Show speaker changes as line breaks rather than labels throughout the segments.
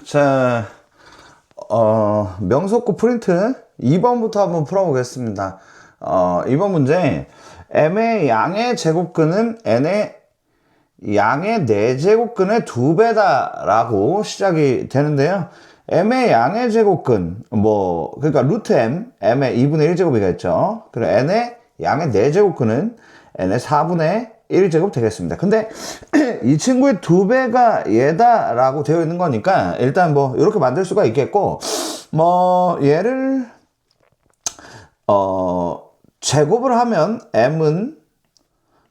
자, 명석구 프린트 2번부터 한번 풀어보겠습니다. 2번 문제. m의 양의 제곱근은 n의 양의 4제곱근의 2배다 라고 시작이 되는데요. m의 양의 제곱근, 그러니까 루트 m의 2분의 1제곱이겠죠. 그리고 n의 양의 4제곱근은 n의 4분의 1제곱 되겠습니다. 근데 이 친구의 2배가 얘다 라고 되어 있는 거니까 일단 이렇게 만들 수가 있겠고, 얘를 제곱을 하면 m은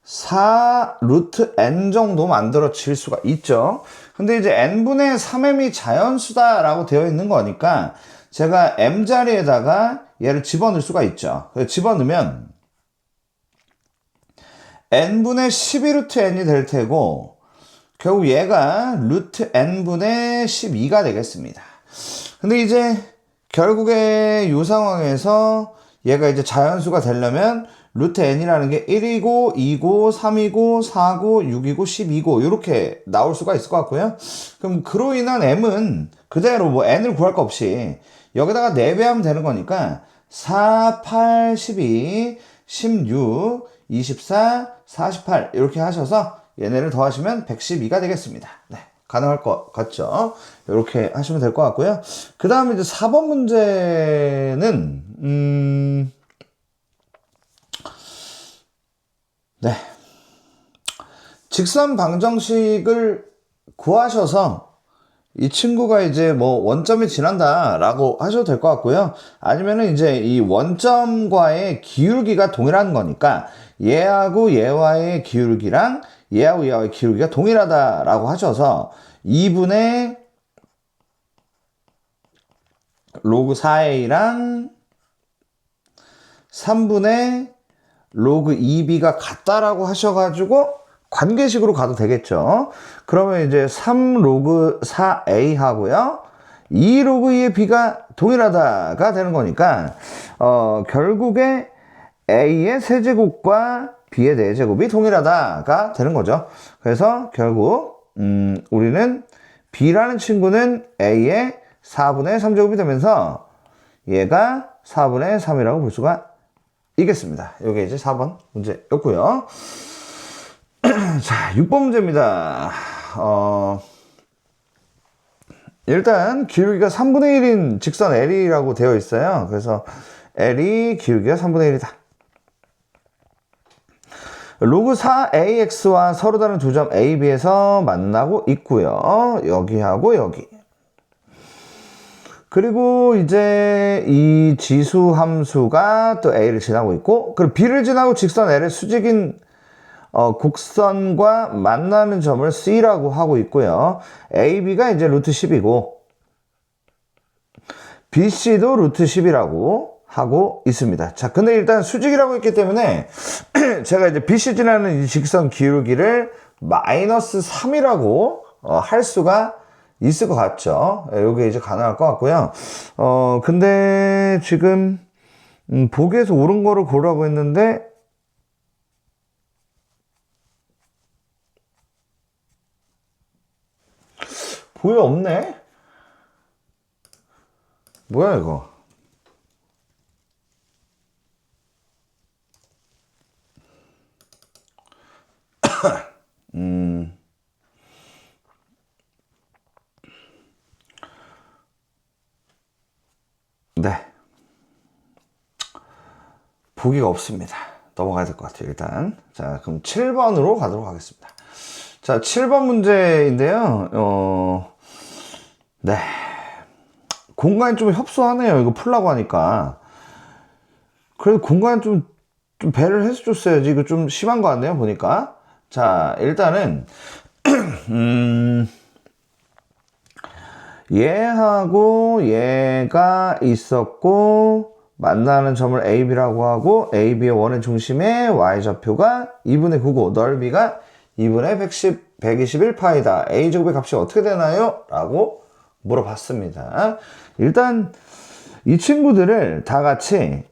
4 루트 n 정도 만들어질 수가 있죠. 근데 이제 n분의 3m이 자연수다 라고 되어 있는 거니까 제가 m 자리에다가 얘를 집어넣을 수가 있죠. 그래서 집어넣으면 n분의 12루트 n이 될 테고, 결국 얘가 루트 n분의 12가 되겠습니다. 근데 이제 결국에 이 상황에서 얘가 이제 자연수가 되려면 루트 n이라는 게 1이고 2고 3이고 4고 6이고 12고 이렇게 나올 수가 있을 것 같고요. 그럼 그로 인한 m은 그대로 n을 구할 거 없이 여기다가 4배하면 되는 거니까 4, 8, 12, 16, 24, 48 이렇게 하셔서 얘네를 더하시면 112가 되겠습니다. 네, 가능할 것 같죠? 이렇게 하시면 될 것 같고요. 그 다음에 이제 4번 문제는 네, 직선 방정식을 구하셔서 이 친구가 이제 원점이 지난다 라고 하셔도 될 것 같고요. 아니면은 이제 이 원점과의 기울기가 동일한 거니까 얘하고 얘와의 기울기랑 얘하고 얘와의 기울기가 동일하다 라고 하셔서 2분의 로그 4a랑 3분의 로그 2b가 같다라고 하셔가지고 관계식으로 가도 되겠죠. 그러면 이제 3 로그 4a 하고요, 2 로그 2의 b가 동일하다가 되는 거니까 결국에 a의 세제곱과 b의 4제곱이 동일하다가 되는 거죠. 그래서 결국 우리는 b라는 친구는 a의 4분의 3제곱이 되면서 얘가 4분의 3이라고 볼 수가 있겠습니다. 이게 이제 4번 문제였고요. 자, 6번 문제입니다. 일단 기울기가 3분의 1인 직선 L이라고 되어 있어요. 그래서 L이 기울기가 3분의 1이다. 로그 4AX와 서로 다른 두 점 A, B에서 만나고 있고요. 여기하고 여기. 그리고 이제 이 지수 함수가 또 A를 지나고 있고, 그리고 B를 지나고 직선 L의 수직인 곡선과 만나는 점을 C라고 하고 있고요. AB가 이제 루트 10이고 BC도 루트 10이라고 하고 있습니다. 자, 근데 일단 수직이라고 했기 때문에 제가 이제 BC 지나는 이 직선 기울기를 마이너스 3이라고 할 수가 있을 것 같죠. 이게 이제 가능할 것 같고요. 근데 지금 보기에서 옳은 거를 고르라고 했는데 보여 없네? 뭐야 이거? 네. 보기가 없습니다. 넘어가야 될 것 같아요, 일단. 자, 그럼 7번으로 가도록 하겠습니다. 자, 7번 문제인데요. 네. 공간이 좀 협소하네요. 이거 풀라고 하니까. 그래도 공간 좀 배를 해서 줬어야지. 이거 좀 심한 것 같네요, 보니까. 자, 일단은, 얘하고 얘가 있었고, 만나는 점을 AB라고 하고, AB의 원의 중심에 Y좌표가 2분의 9고, 넓이가 2분의 121파이다. A제곱의 값이 어떻게 되나요? 라고 물어봤습니다. 일단, 이 친구들을 다 같이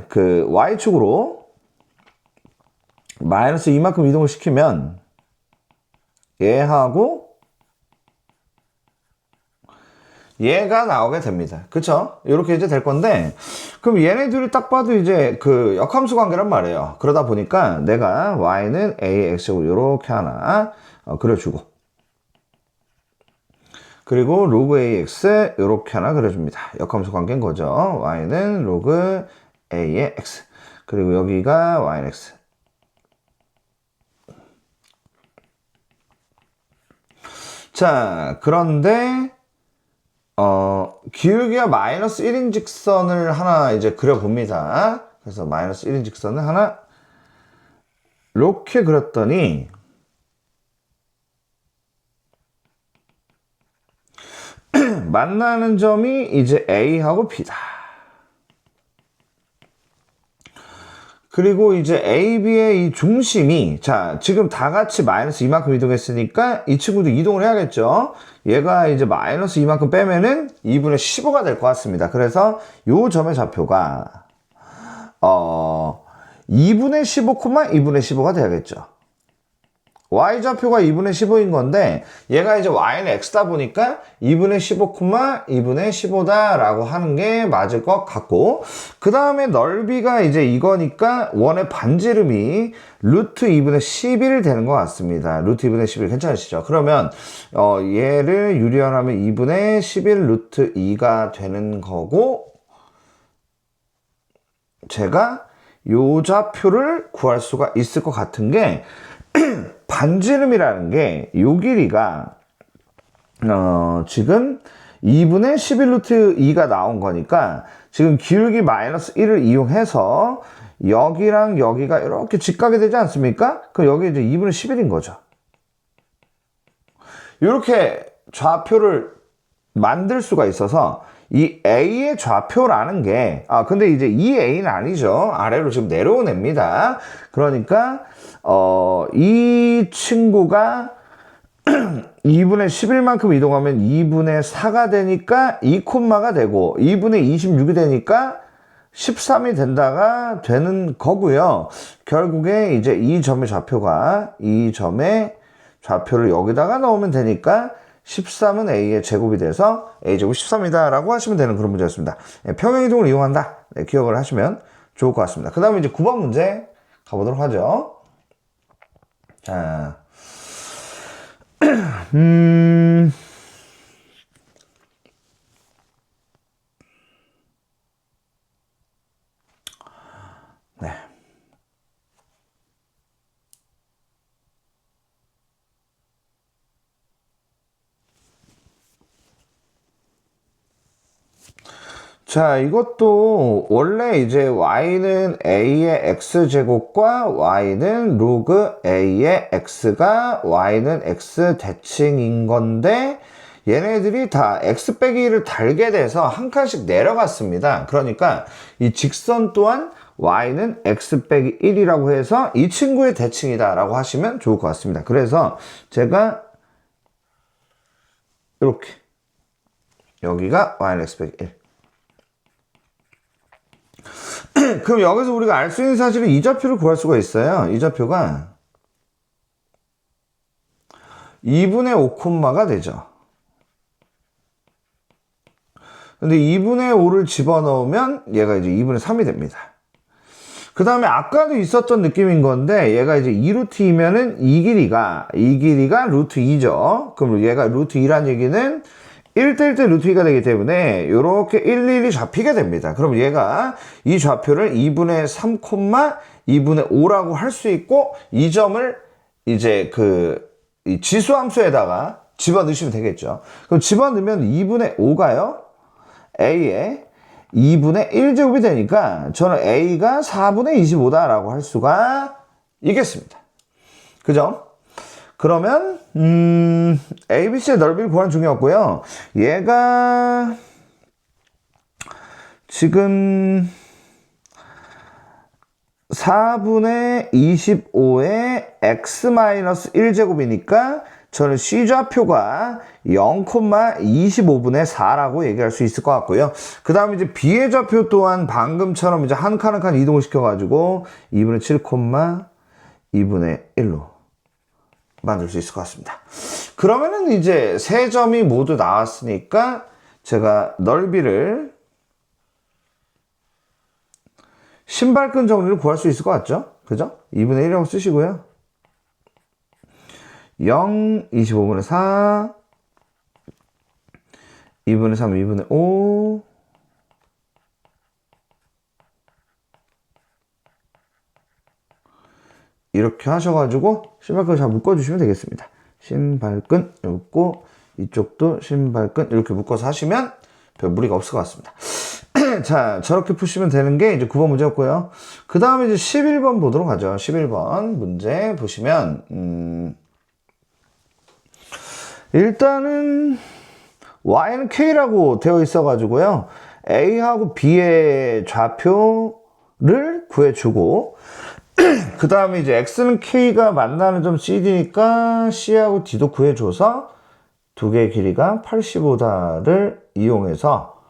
그 Y축으로 마이너스 이만큼 이동을 시키면 얘하고 얘가 나오게 됩니다. 그쵸? 이렇게 이제 될 건데, 그럼 얘네들이 딱 봐도 이제 그 역함수 관계란 말이에요. 그러다 보니까 내가 y는 ax제곱 이렇게 하나 그려주고, 그리고 로그 ax 이렇게 하나 그려줍니다. 역함수 관계인 거죠. y는 로그 a의 x. 그리고 여기가 y는 x. 자, 그런데 기울기가 마이너스 1인 직선을 하나 이제 그려봅니다. 그래서 마이너스 1인 직선을 하나 이렇게 그렸더니 만나는 점이 이제 A하고 B다. 그리고 이제 A, B의 이 중심이, 자, 지금 다 같이 마이너스 이만큼 이동했으니까 이 친구도 이동을 해야겠죠? 얘가 이제 마이너스 이만큼 빼면은 2분의 15가 될 것 같습니다. 그래서 요 점의 좌표가, 2분의 15, 2분의 15가 돼야겠죠. y좌표가 2분의 15인 건데 얘가 이제 y는 x다 보니까 2분의 15, 2분의 15다 라고 하는 게 맞을 것 같고, 그 다음에 넓이가 이제 이거니까 원의 반지름이 루트 2분의 11 되는 것 같습니다. 루트 2분의 11 괜찮으시죠? 그러면 얘를 유리화하면 2분의 11 루트 2가 되는 거고, 제가 요 좌표를 구할 수가 있을 것 같은 게 반지름이라는 게 요 길이가 지금 2분의 11 루트 2가 나온 거니까 지금 기울기 마이너스 1을 이용해서 여기랑 여기가 이렇게 직각이 되지 않습니까? 그럼 여기 이제 2분의 11인 거죠. 이렇게 좌표를 만들 수가 있어서 이 A의 좌표라는 게, 근데 이제 이 A는 아니죠. 아래로 지금 내려온 애입니다. 그러니까, 이 친구가 2분의 11만큼 이동하면 2분의 4가 되니까 2콤마가 되고, 2분의 26이 되니까 13이 된다가 되는 거고요. 결국에 이제 이 점의 좌표를 여기다가 넣으면 되니까 13은 A의 제곱이 돼서 A제곱 13이다 라고 하시면 되는 그런 문제였습니다. 평행이동을 이용한다. 네, 기억을 하시면 좋을 것 같습니다. 그 다음에 이제 9번 문제 가보도록 하죠. 자, 네. 자, 이것도 원래 이제 y는 a의 x제곱과 y는 로그 a의 x가 y는 x 대칭인 건데 얘네들이 다 x 빼기 1을 달게 돼서 한 칸씩 내려갔습니다. 그러니까 이 직선 또한 y는 x 빼기 1이라고 해서 이 친구의 대칭이다 라고 하시면 좋을 것 같습니다. 그래서 제가 이렇게 여기가 y는 x 빼기 1. 그럼 여기서 우리가 알 수 있는 사실은 이 좌표를 구할 수가 있어요. 이 좌표가 2분의 5콤마가 되죠. 근데 2분의 5를 집어넣으면 얘가 이제 2분의 3이 됩니다. 그 다음에 아까도 있었던 느낌인 건데 얘가 이제 2루트이면은 이 길이가 루트 2죠. 그럼 얘가 루트 2란 얘기는 1대1 대 루트 2가 되기 때문에 이렇게 1, 1이 잡히게 됩니다. 그럼 얘가 이 좌표를 2분의 3, 2분의 5라고 할 수 있고 이 점을 이제 이 지수함수에다가 집어넣으시면 되겠죠. 그럼 집어넣으면 2분의 5가요. A에 2분의 1제곱이 되니까 저는 A가 4분의 25다라고 할 수가 있겠습니다. 그죠? 그러면 ABC의 넓이를 구하는 중이었고요. 얘가 지금 4분의 25의 x-1제곱이니까 저는 C좌표가 0,25분의 4라고 얘기할 수 있을 것 같고요. 그 다음에 이제 B의 좌표 또한 방금처럼 이제 한 칸 한 칸 이동을 시켜가지고 2분의 7, 2분의 1로 만들 수 있을 것 같습니다. 그러면은 이제 세 점이 모두 나왔으니까 제가 넓이를 신발끈 정리를 구할 수 있을 것 같죠? 그죠? 2분의 1이라고 쓰시고요. 0, 25분의 4, 2분의 3, 2분의 5, 이렇게 하셔가지고 신발끈 잘 묶어주시면 되겠습니다. 신발끈 묶고 이쪽도 신발끈 이렇게 묶어서 하시면 별 무리가 없을 것 같습니다. 자, 저렇게 푸시면 되는 게 이제 9번 문제였고요. 그 다음에 이제 11번 보도록 하죠. 11번 문제 보시면, 일단은 y는 k라고 되어 있어가지고요. a하고 b의 좌표를 구해주고, 그 다음에 이제 x는 k가 만나는 점 cd니까 c하고 d도 구해줘서 두 개의 길이가 85다를 이용해서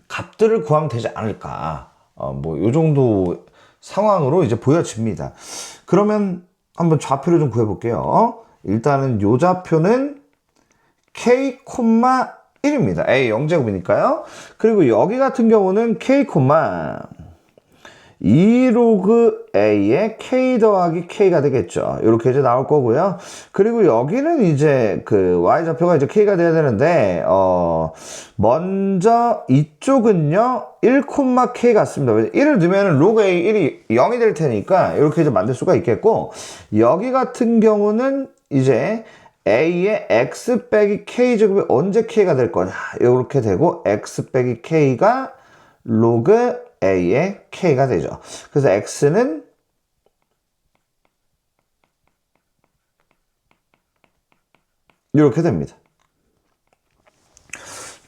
값들을 구하면 되지 않을까. 뭐 요 정도 상황으로 이제 보여집니다. 그러면 한번 좌표를 좀 구해볼게요. 일단은 요 좌표는 k, 1입니다. a 0제곱이니까요. 그리고 여기 같은 경우는 k, 2 로그 a의 k 더하기 k가 되겠죠. 이렇게 이제 나올 거고요. 그리고 여기는 이제 그 y 좌표가 이제 k가 돼야 되는데 먼저 이쪽은요 1, k 같습니다. 1을 넣으면 로그 a 1이 0이 될 테니까 이렇게 이제 만들 수가 있겠고, 여기 같은 경우는 이제 a의 x 빼기 k 제곱이 언제 k가 될 거냐, 이렇게 되고 x 빼기 k가 로그 a의 k가 되죠. 그래서 x는 이렇게 됩니다.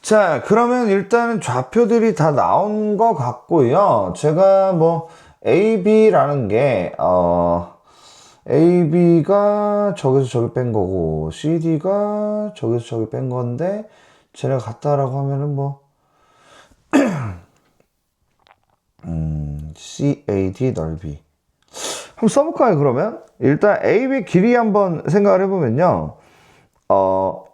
자, 그러면 일단은 좌표들이 다 나온 것 같고요. 제가 뭐 AB라는 게 AB가 저기서 저기 뺀 거고 CD가 저기서 저기 뺀 건데 쟤네가 같다라고 하면은 뭐 CAD 넓이 한번 써볼까요? 그러면 일단 AB 길이 한번 생각을 해보면요,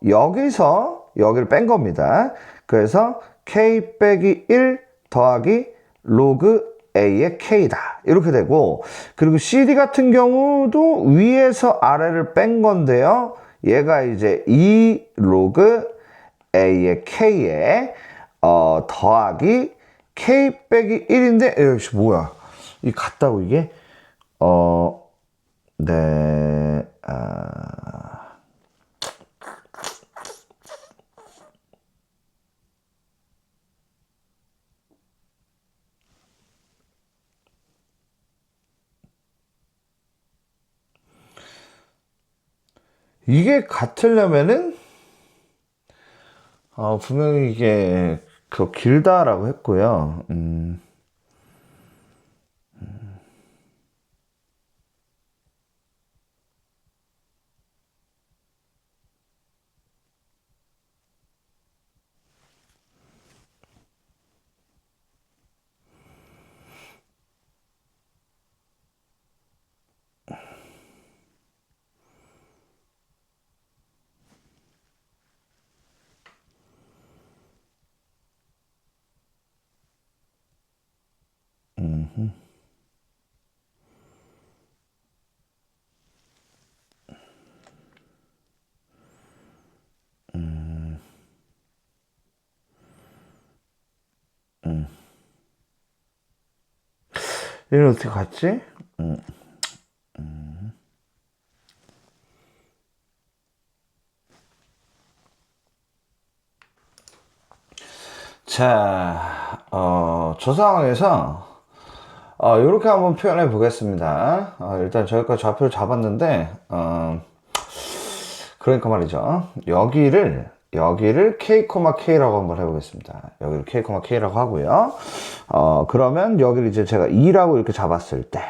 여기서 여기를 뺀 겁니다. 그래서 K 빼기 1 더하기 로그 A의 K다 이렇게 되고, 그리고 CD 같은 경우도 위에서 아래를 뺀 건데요, 얘가 이제 2 로그 A의 K에 더하기 K 빼기 1인데 역시 뭐야 이 같다고 이게 네, 이게 같으려면은 분명히 이게 그 길다라고 했고요. 얘는 어떻게 갔지? 자, 저 상황에서 이렇게 한번 표현해 보겠습니다. 일단 저희가 좌표를 잡았는데, 그러니까 말이죠. 여기를 K, K라고 한번 해보겠습니다. 여기를 K, K라고 하고요. 그러면 여기를 이제 제가 2라고 이렇게 잡았을 때,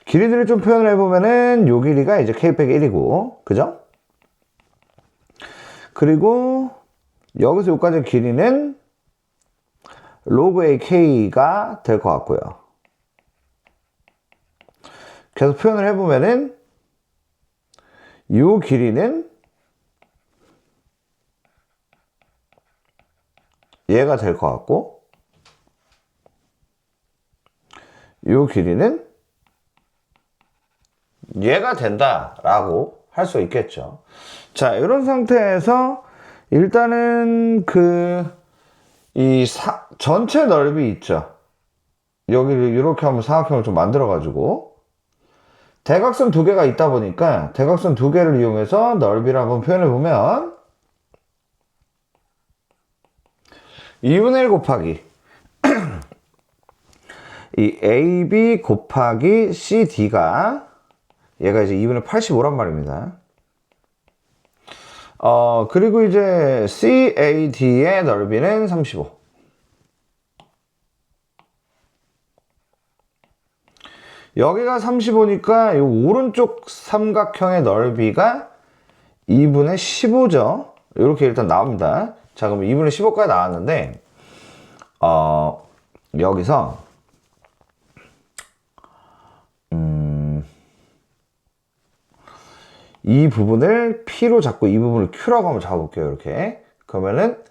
길이들을 좀 표현을 해보면은 요 길이가 이제 K 빼기 1이고, 그죠? 그리고 여기서 여기까지 길이는 로그 A K가 될 것 같고요. 계속 표현을 해보면은 이 길이는 얘가 될 것 같고, 이 길이는 얘가 된다라고 할 수 있겠죠. 자, 이런 상태에서 일단은 전체 넓이 있죠. 여기를 이렇게 한번 사각형을 좀 만들어가지고 대각선 두 개가 있다 보니까 대각선 두 개를 이용해서 넓이를 한번 표현해보면 2분의 1 곱하기 이 AB 곱하기 CD가 얘가 이제 2분의 85란 말입니다. 그리고 이제 CAD의 넓이는 35. 여기가 35니까 이 오른쪽 삼각형의 넓이가 2분의 15죠. 이렇게 일단 나옵니다. 자, 그럼 2분의 15까지 나왔는데, 여기서, 이 부분을 P로 잡고 이 부분을 Q라고 한번 잡아볼게요. 이렇게. 그러면은,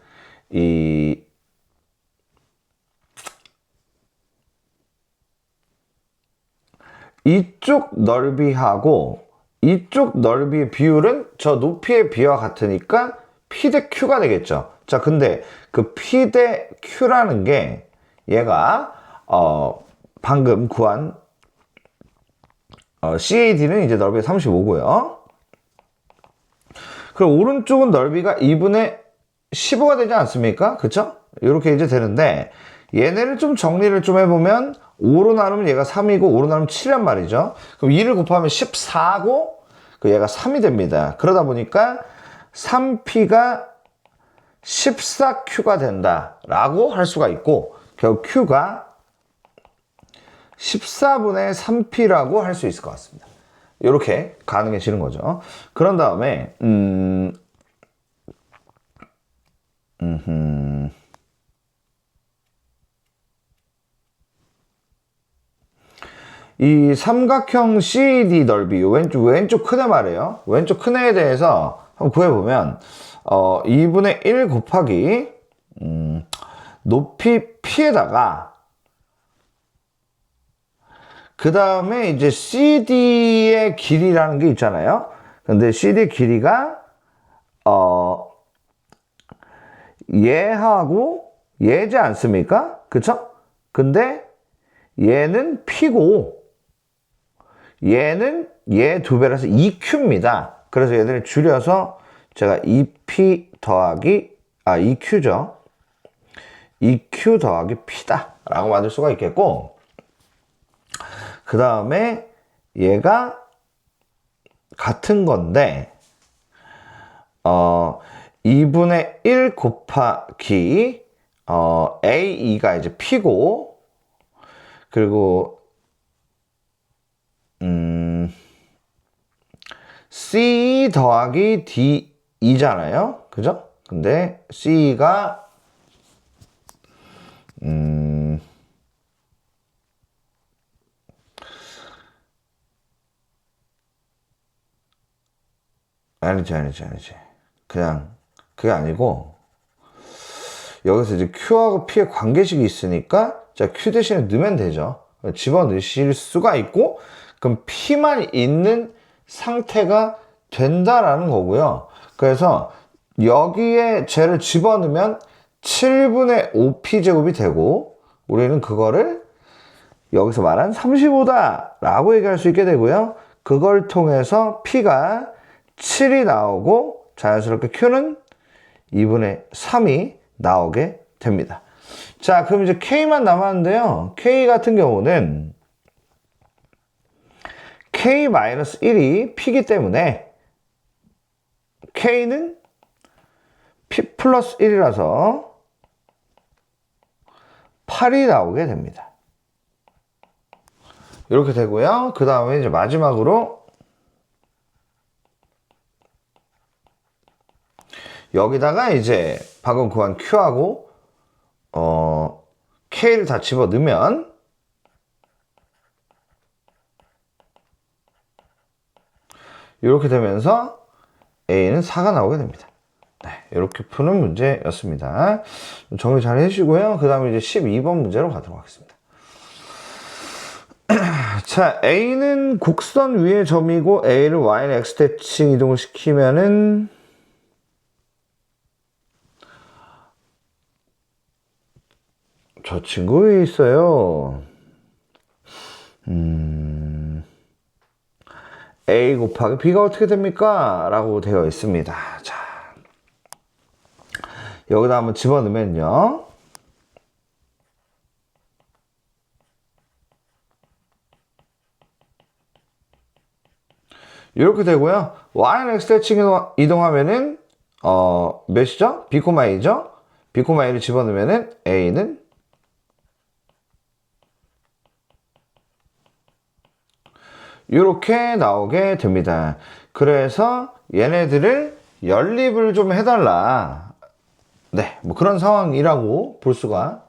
이쪽 넓이하고 이쪽 넓이의 비율은 저 높이의 비와 같으니까 P 대 Q가 되겠죠. 자, 근데 그 P 대 Q라는 게 얘가 방금 구한 CAD는 이제 넓이가 35고요. 그럼 오른쪽은 넓이가 2분의 15가 되지 않습니까? 그쵸? 이렇게 이제 되는데 얘네를 좀 정리를 좀 해보면 5로 나누면 얘가 3이고 5로 나누면 7이란 말이죠. 그럼 2를 곱하면 14고 얘가 3이 됩니다. 그러다 보니까 3P가 14Q가 된다라고 할 수가 있고 결국 Q가 14분의 3P라고 할 수 있을 것 같습니다. 이렇게 가능해지는 거죠. 그런 다음에 이 삼각형 CD 넓이 왼쪽 큰 애 말이에요. 왼쪽 큰 애에 대해서 한번 구해보면 2분의 1 곱하기 높이 P에다가 그 다음에 이제 CD의 길이라는 게 있잖아요. 근데 CD의 길이가 얘하고 얘지 않습니까? 그쵸? 근데 얘는 P고 얘는 얘 두 배라서 2Q입니다. 그래서 얘들을 줄여서 제가 2P 더하기 2Q죠. 2Q 더하기 P다 라고 만들 수가 있겠고 그 다음에 얘가 같은 건데 2분의 1 곱하기 AE가 이제 P고 그리고 C 더하기 D이잖아요. 그죠? 근데 C가 아니지. 그냥 그게 아니고 여기서 이제 Q하고 P의 관계식이 있으니까 자 Q 대신에 넣으면 되죠. 집어넣으실 수가 있고 그럼 P만 있는 상태가 된다라는 거고요. 그래서 여기에 쟤를 집어넣으면 7분의 5P제곱이 되고 우리는 그거를 여기서 말한 35다 라고 얘기할 수 있게 되고요. 그걸 통해서 P가 7이 나오고 자연스럽게 Q는 2분의 3이 나오게 됩니다. 자, 그럼 이제 K만 남았는데요. K 같은 경우는 K-1이 P이기 때문에 K는 P 플러스 1이라서 8이 나오게 됩니다. 이렇게 되고요. 그 다음에 이제 마지막으로 여기다가 이제 방금 구한 Q하고 K를 다 집어 넣으면 이렇게 되면서 A는 4가 나오게 됩니다. 네, 이렇게 푸는 문제였습니다. 정리 잘 해주시고요. 그 다음에 이제 12번 문제로 가도록 하겠습니다. 자, A는 곡선 위의 점이고 A를 Y는 X대칭 이동을 시키면은 저 친구 위에 있어요. A 곱하기 B가 어떻게 됩니까? 라고 되어 있습니다. 자, 여기다 한번 집어넣으면요. 이렇게 되고요. Y는 X대칭 이동하면은 몇이죠? B, A죠? B, A를 집어넣으면은 A는 이렇게 나오게 됩니다. 그래서 얘네들을 연립을 좀 해달라. 네, 뭐 그런 상황이라고 볼 수가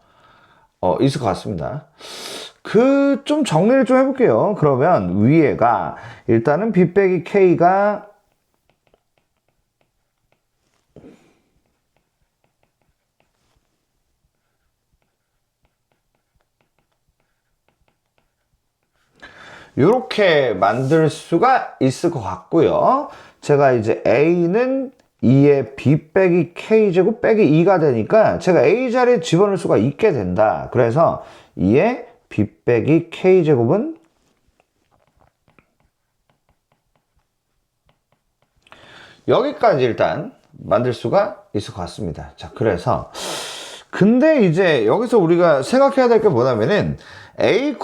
있을 것 같습니다. 좀 정리를 좀 해볼게요. 그러면 위에가 일단은 B 빼기 K가 이렇게 만들 수가 있을 것 같고요. 제가 이제 A는 2의 B 빼기 K제곱 빼기 2가 되니까 제가 A 자리에 집어넣을 수가 있게 된다. 그래서 2의 B 빼기 K제곱은 여기까지 일단 만들 수가 있을 것 같습니다. 자, 그래서 근데 이제 여기서 우리가 생각해야 될 게 뭐냐면은 A,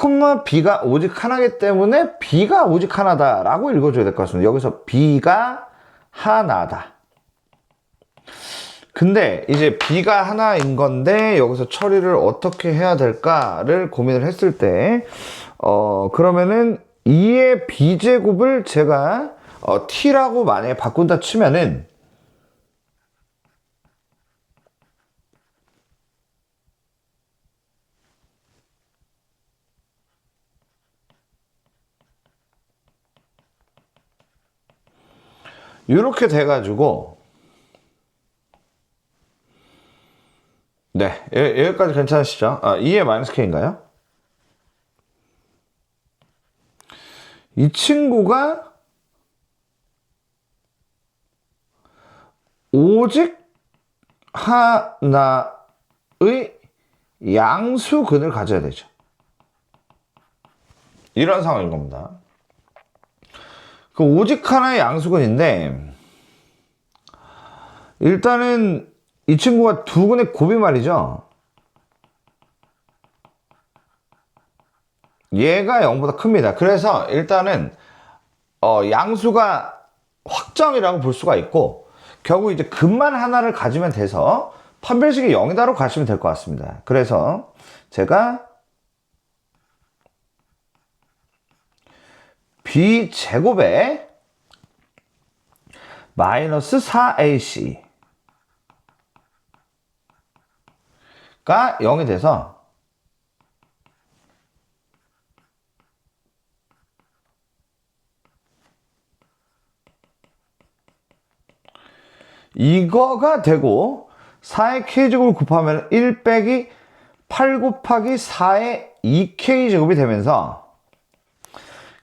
B가 오직 하나이기 때문에 B가 오직 하나다라고 읽어줘야 될 것 같습니다. 여기서 B가 하나다. 근데 이제 B가 하나인 건데 여기서 처리를 어떻게 해야 될까를 고민을 했을 때 그러면은 2의 B제곱을 제가 T라고 만약에 바꾼다 치면은 이렇게 돼가지고 네, 여기까지 괜찮으시죠? 2의 마이너스 K인가요? 이 친구가 오직 하나의 양수근을 가져야 되죠. 이런 상황인 겁니다. 그 오직 하나의 양수근인데 일단은 이 친구가 두 근의 곱이 말이죠. 얘가 0보다 큽니다. 그래서 일단은 양수가 확정이라고 볼 수가 있고 결국 이제 근만 하나를 가지면 돼서 판별식이 0이다로 가시면 될 것 같습니다. 그래서 제가 B제곱에 마이너스 4AC 가 0이 돼서 이거가 되고 4의 K제곱을 곱하면 1 빼기 8 곱하기 4의 2K제곱이 되면서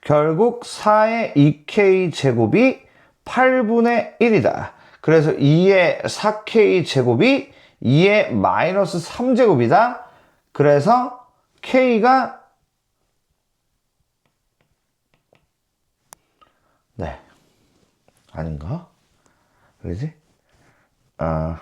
결국 4의 2K제곱이 8분의 1이다. 그래서 2의 4K제곱이 2의 마이너스 3제곱이다. 그래서 K가 네 아닌가? 그러지? 아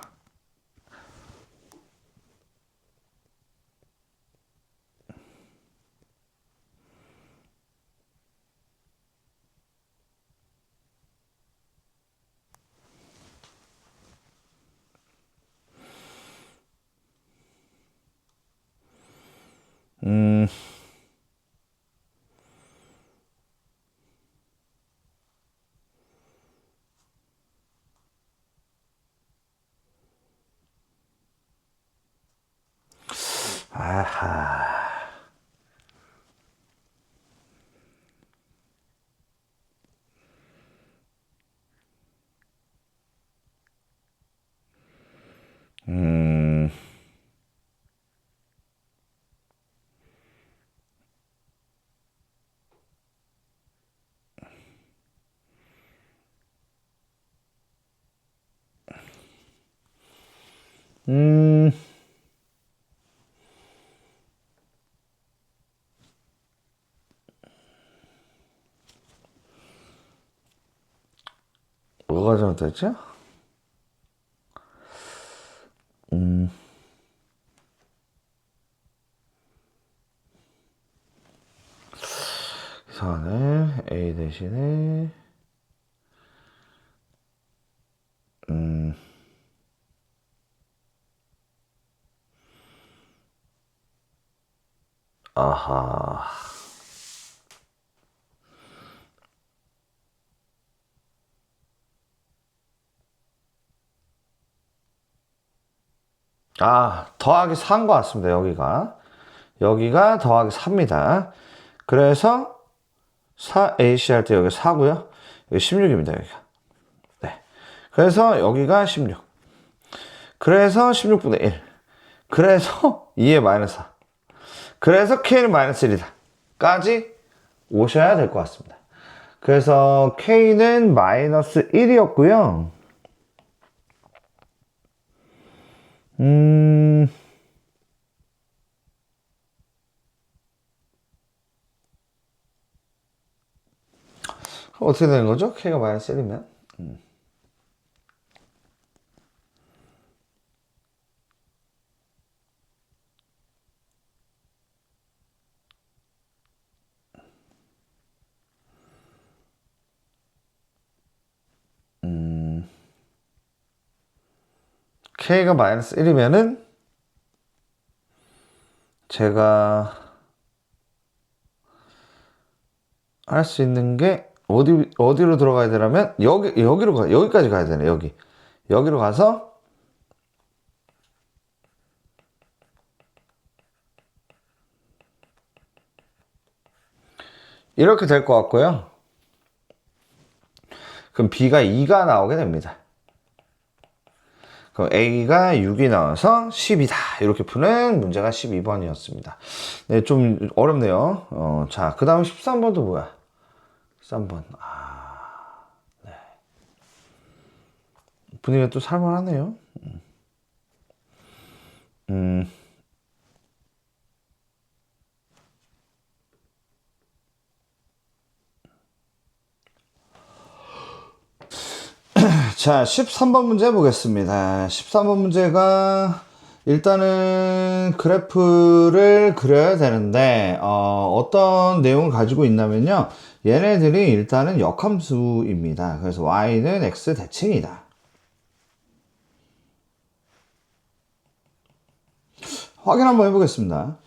음. 음, 음, 뭐가 잘못됐죠? 음, 4을 A 대신에, 음, 아하. 아, 더하기 4인 것 같습니다, 여기가. 여기가 더하기 4입니다. 그래서 4AC 할 때 여기 4고요. 여기 16입니다, 여기가. 네. 그래서 여기가 16. 그래서 16분의 1. 그래서 2의 마이너스 4. 그래서 K는 마이너스 1이다. 까지 오셔야 될 것 같습니다. 그래서 K는 마이너스 1이었고요. 음, 어떻게 되는 거죠? K가 마이너스 1이면? K가 마이너스 1이면은 제가 할 수 있는 게 어디로 들어가야 되냐면 여기까지 가야 되네. 여기로 가서 이렇게 될 것 같고요. 그럼 B가 2가 나오게 됩니다. 그럼 A가 6이 나와서 10이다. 이렇게 푸는 문제가 12번이었습니다. 네, 좀 어렵네요. 자, 그 다음 13번도 뭐야? 13번. 분위기가 또 살만하네요. 음, 자, 13번 문제 보겠습니다. 13번 문제가 일단은 그래프를 그려야 되는데 어떤 내용을 가지고 있냐면요. 얘네들이 일단은 역함수입니다. 그래서 y는 x 대칭이다. 확인 한번 해보겠습니다.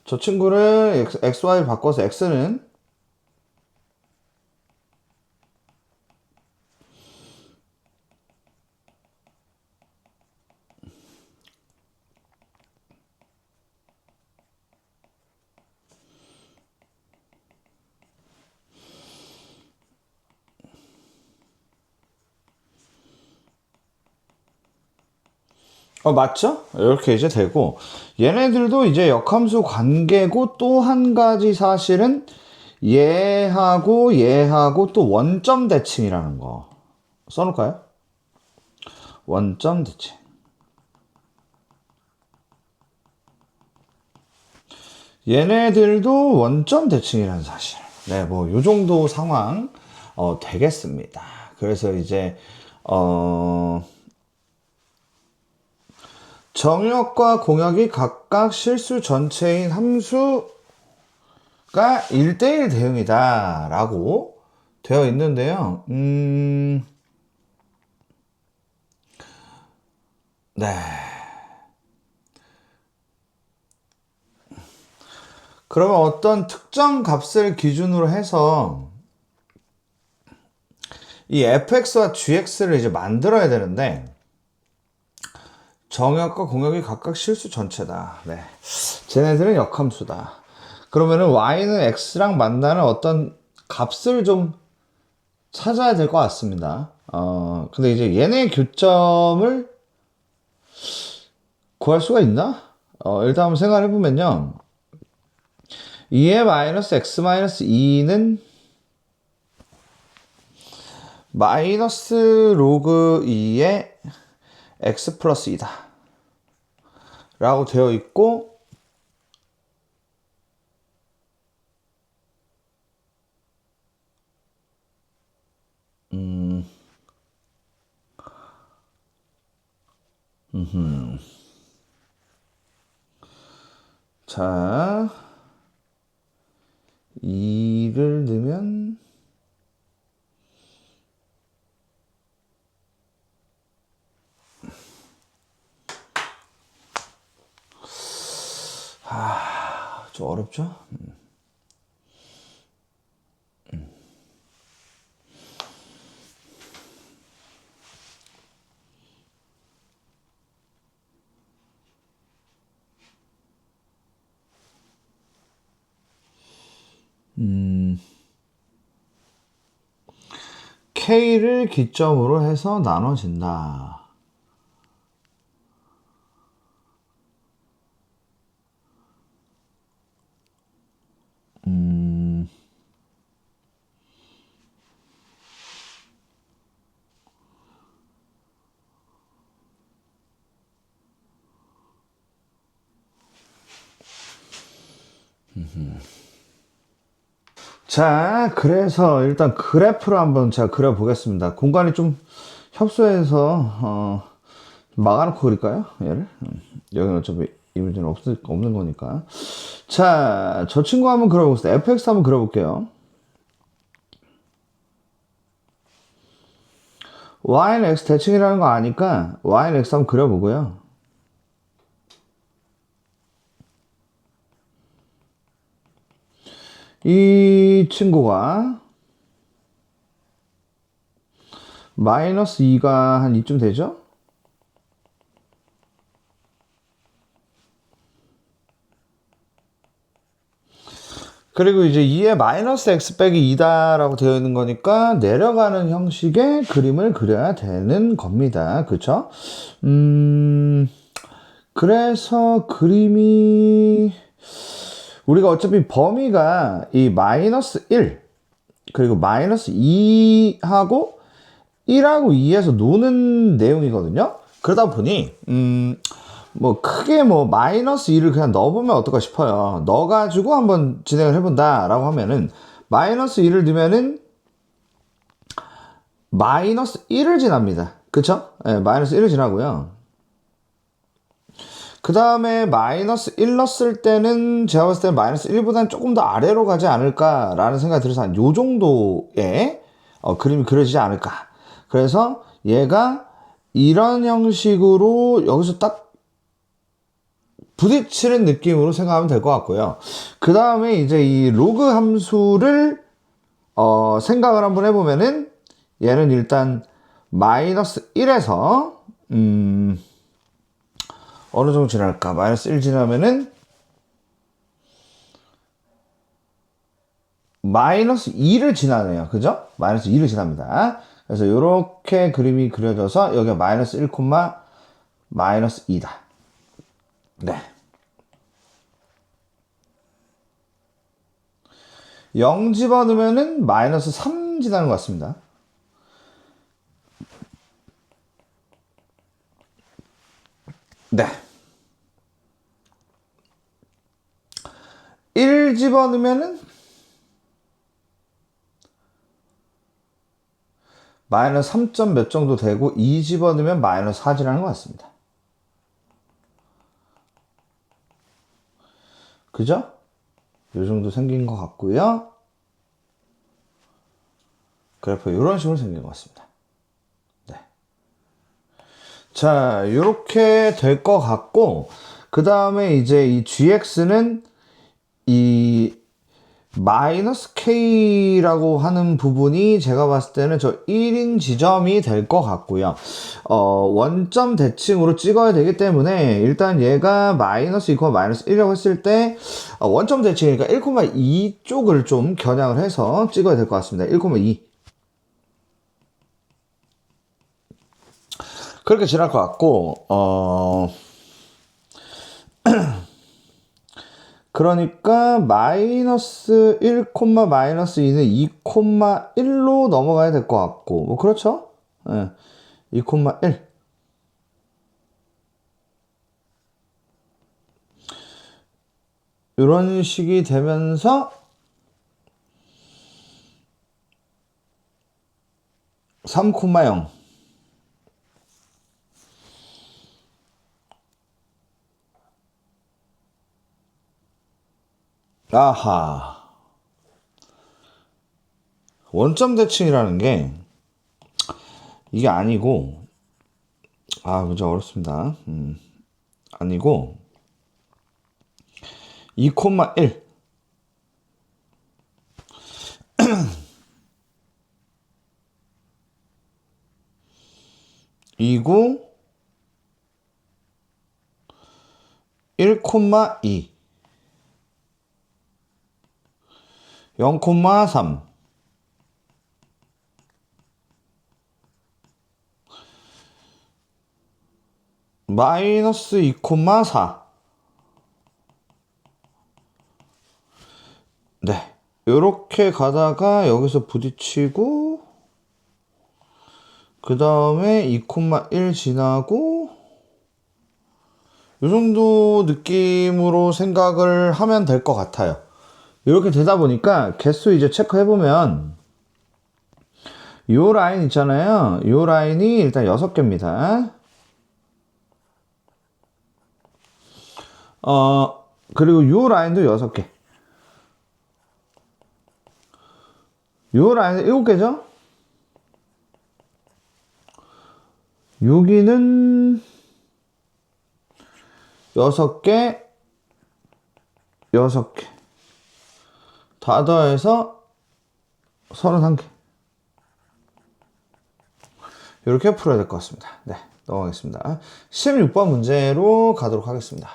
저 친구를 xy를 바꿔서 x는 맞죠? 이렇게 이제 되고, 얘네들도 이제 역함수 관계고, 또 한 가지 사실은 얘하고 또 원점 대칭이라는 거 써놓을까요? 원점 대칭. 얘네들도 원점 대칭이라는 사실. 네, 뭐, 요 정도 상황, 되겠습니다. 그래서 이제, 정역과 공역이 각각 실수 전체인 함수가 1대1 대응이다 라고 되어 있는데요. 네. 그러면 어떤 특정 값을 기준으로 해서 이 fx와 gx를 이제 만들어야 되는데, 정역과 공역이 각각 실수 전체다. 네. 쟤네들은 역함수다. 그러면은 y는 x랑 만나는 어떤 값을 좀 찾아야 될 것 같습니다. 근데 이제 얘네 교점을 구할 수가 있나? 일단 한번 생각을 해보면요. 2의 마이너스 x 마이너스 2는 마이너스 로그 2의 x 플러스 2다 라고 되어 있고, 자, 2를 넣으면 좀 어렵죠? K를 기점으로 해서 나눠진다. 자, 그래서 일단 그래프를 한번 제가 그려보겠습니다. 공간이 좀 협소해서 막아놓고 그릴까요? 얘를? 여기는 어차피 이 문제는 없는 거니까. 자, 저 친구 한번 그려보겠습니다. fx 한번 그려볼게요. y는 x 대칭이라는 거 아니까 y는 x 한번 그려보고요. 이 친구가 마이너스 2가 한 이쯤 되죠? 그리고 이제 2에 마이너스 x 빼기 2다라고 되어 있는 거니까 내려가는 형식의 그림을 그려야 되는 겁니다. 그쵸? 그래서 그림이 우리가 어차피 범위가 이 마이너스 1 그리고 마이너스 2하고 1하고 2에서 노는 내용이거든요. 그러다 보니 뭐 크게 뭐 마이너스 2를 그냥 넣어보면 어떨까 싶어요. 넣어가지고 한번 진행을 해본다 라고 하면은 마이너스 2를 넣으면은 마이너스 1을 지납니다. 그쵸? 네, 마이너스 1을 지나고요. 그 다음에 마이너스 1 넣었을 때는 제가 봤을 때 마이너스 1보다는 조금 더 아래로 가지 않을까라는 생각이 들어서 한 요 정도의 그림이 그려지지 않을까. 그래서 얘가 이런 형식으로 여기서 딱 부딪히는 느낌으로 생각하면 될 것 같고요. 그 다음에 이제 이 로그 함수를 생각을 한번 해보면은 얘는 일단 마이너스 1에서 어느 정도 지날까? 마이너스 1 지나면은 마이너스 2를 지나네요. 그죠? 마이너스 2를 지납니다. 그래서 이렇게 그림이 그려져서 여기가 마이너스 1, 마이너스 2다. 네. 0 집어넣으면은 마이너스 3 지나는 것 같습니다. 네. 1 집어넣으면은 마이너스 3점 몇 정도 되고 2 집어넣으면 마이너스 4 지나는 것 같습니다. 그죠? 요 정도 생긴 것 같고요. 그래프 이런 식으로 생긴 것 같습니다. 네. 자, 이렇게 될 것 같고, 그 다음에 이제 이 gx는 이 마이너스 k라고 하는 부분이 제가 봤을 때는 저 1인 지점이 될 것 같고요. 원점 대칭으로 찍어야 되기 때문에 일단 얘가 마이너스 2, 마이너스 1이라고 했을 때 원점 대칭이니까 1,2 쪽을 좀 겨냥을 해서 찍어야 될 것 같습니다. 1,2 그렇게 지날 것 같고 그러니까 마이너스 1, 마이너스 2는 2,1로 넘어가야 될 것 같고, 뭐 그렇죠? 예, 2,1. 이런 식이 되면서 3,0. 아하. 원점 대칭이라는 게 이게 아니고, 문제 어렵습니다. 아니고 2,1 2고 1,2 0,3 마이너스 2,4. 네, 요렇게 가다가 여기서 부딪히고 그 다음에 2,1 지나고 요 정도 느낌으로 생각을 하면 될 것 같아요. 이렇게 되다 보니까 개수 이제 체크해보면 요 라인 있잖아요. 요 라인이 일단 6개입니다. 그리고 요 라인도 6개. 요 라인은 7개죠? 여기는 6개, 6개. 다 더해서 31개. 이렇게 풀어야 될 것 같습니다. 네, 넘어가겠습니다. 16번 문제로 가도록 하겠습니다.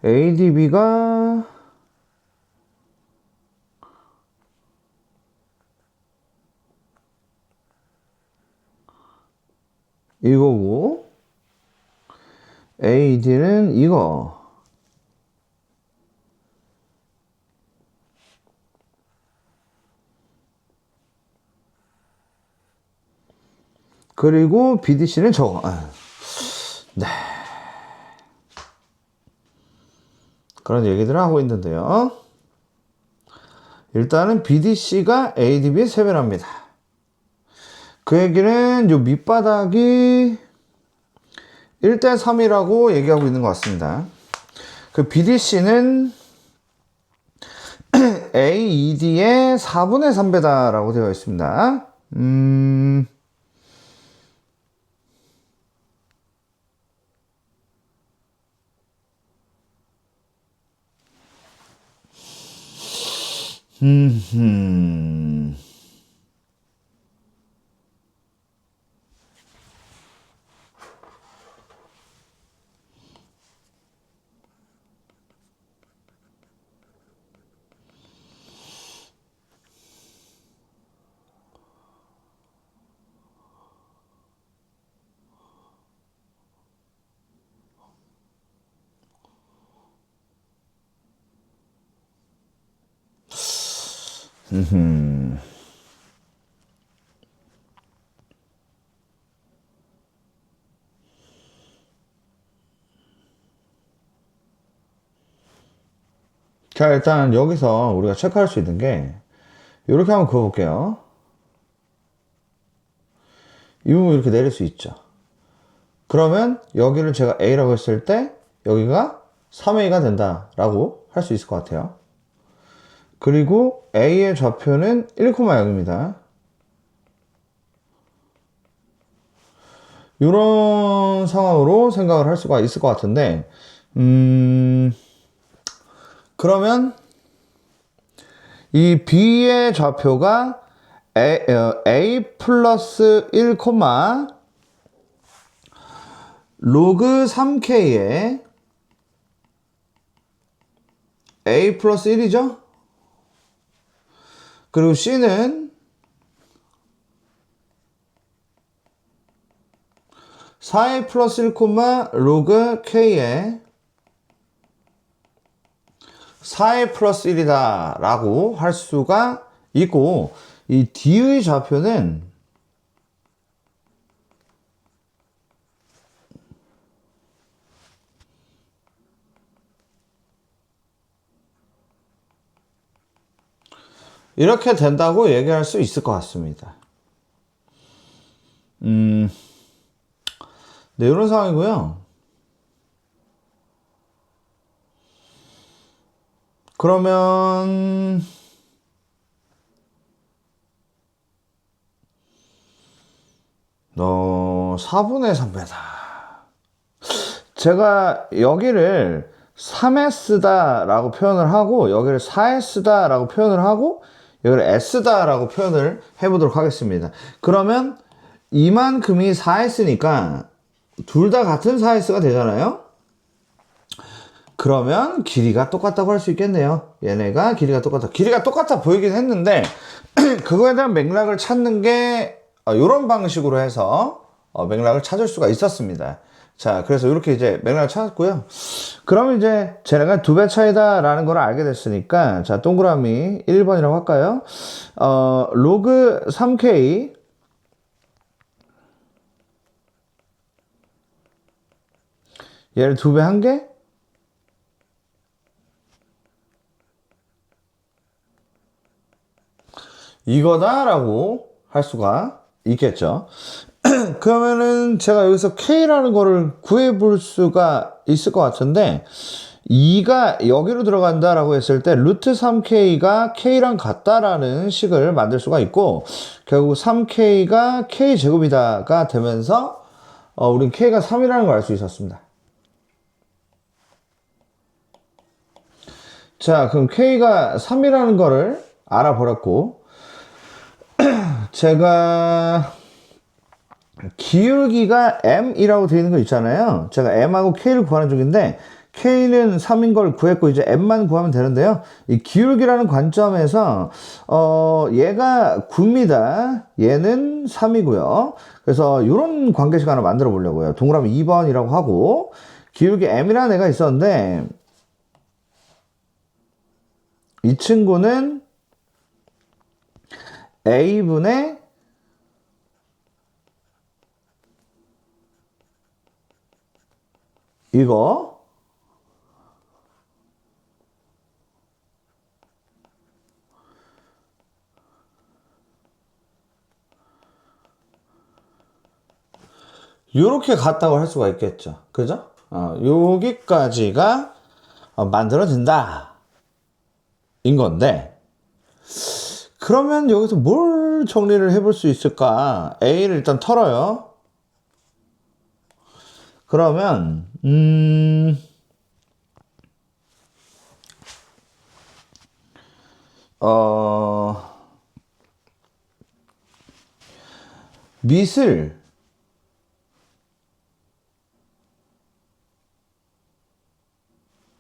ADB가 이거고 AD는 이거. 그리고 BDC는 저거. 네. 그런 얘기들을 하고 있는데요. 일단은 BDC가 ADB의 3배랍니다. 그 얘기는 요 밑바닥이 1대3이라고 얘기하고 있는 것 같습니다. 그 BDC는 AED의 4분의 3배다라고 되어 있습니다. 자, 일단 여기서 우리가 체크할 수 있는 게 이렇게 한번 그어볼게요. 이 부분 이렇게 내릴 수 있죠. 그러면 여기를 제가 A라고 했을 때 여기가 3A가 된다라고 할 수 있을 것 같아요. 그리고 A의 좌표는 1,0입니다. 이런 상황으로 생각을 할 수가 있을 것 같은데, 그러면 이 B의 좌표가 A 플러스 1, 로그 3K에 A 플러스 1이죠? 그리고 C는 4A 플러스 1, 로그 K에 4A 플러스 1이다 라고 할 수가 있고, 이 D의 좌표는 이렇게 된다고 얘기할 수 있을 것 같습니다. 네, 이런 상황이고요. 그러면 4분의 3배다. 제가 여기를 3S다 라고 표현을 하고, 여기를 4S다 라고 표현을 하고, 여기를 S다 라고 표현을 해보도록 하겠습니다. 그러면 이만큼이 4S니까 둘 다 같은 4S가 되잖아요. 그러면 길이가 똑같다고 할 수 있겠네요. 얘네가 길이가 똑같다. 길이가 똑같아 보이긴 했는데 그거에 대한 맥락을 찾는 게 이런 방식으로 해서 맥락을 찾을 수가 있었습니다. 자, 그래서 이렇게 이제 맥락을 찾았고요. 그럼 이제 쟤네가 2배 차이다 라는 걸 알게 됐으니까, 자, 동그라미 1번이라고 할까요? 로그 3K 얘를 2배 한 개? 이거다라고 할 수가 있겠죠. 그러면은 제가 여기서 K라는 거를 구해 볼 수가 있을 것 같은데, 2가 여기로 들어간다라고 했을 때 루트 3K가 K랑 같다라는 식을 만들 수가 있고, 결국 3K가 K제곱이다가 되면서 우린 K가 3이라는 걸 알 수 있었습니다. 자, 그럼 K가 3이라는 거를 알아버렸고, 제가 기울기가 M이라고 되어 있는 거 있잖아요. 제가 M하고 K를 구하는 중인데, K는 3인 걸 구했고 이제 M만 구하면 되는데요. 이 기울기라는 관점에서 얘가 9입니다. 얘는 3이고요. 그래서 이런 관계식 하나 만들어 보려고요. 동그라미 2번이라고 하고, 기울기 M이라는 애가 있었는데, 이 친구는 A분의 이거 요렇게 같다고 할 수가 있겠죠. 그죠? 여기까지가 만들어진다 인 건데, 그러면 여기서 뭘 정리를 해볼 수 있을까? A를 일단 털어요. 그러면 밑을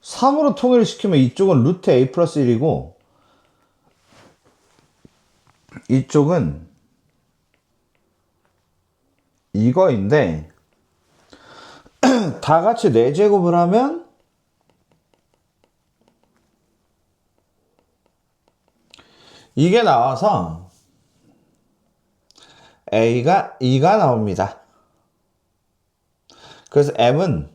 3으로 통일시키면 이쪽은 루트 A 플러스 1이고 이쪽은 이거인데, 다 같이 4제곱을 하면 이게 나와서 A가 2가 나옵니다. 그래서 M은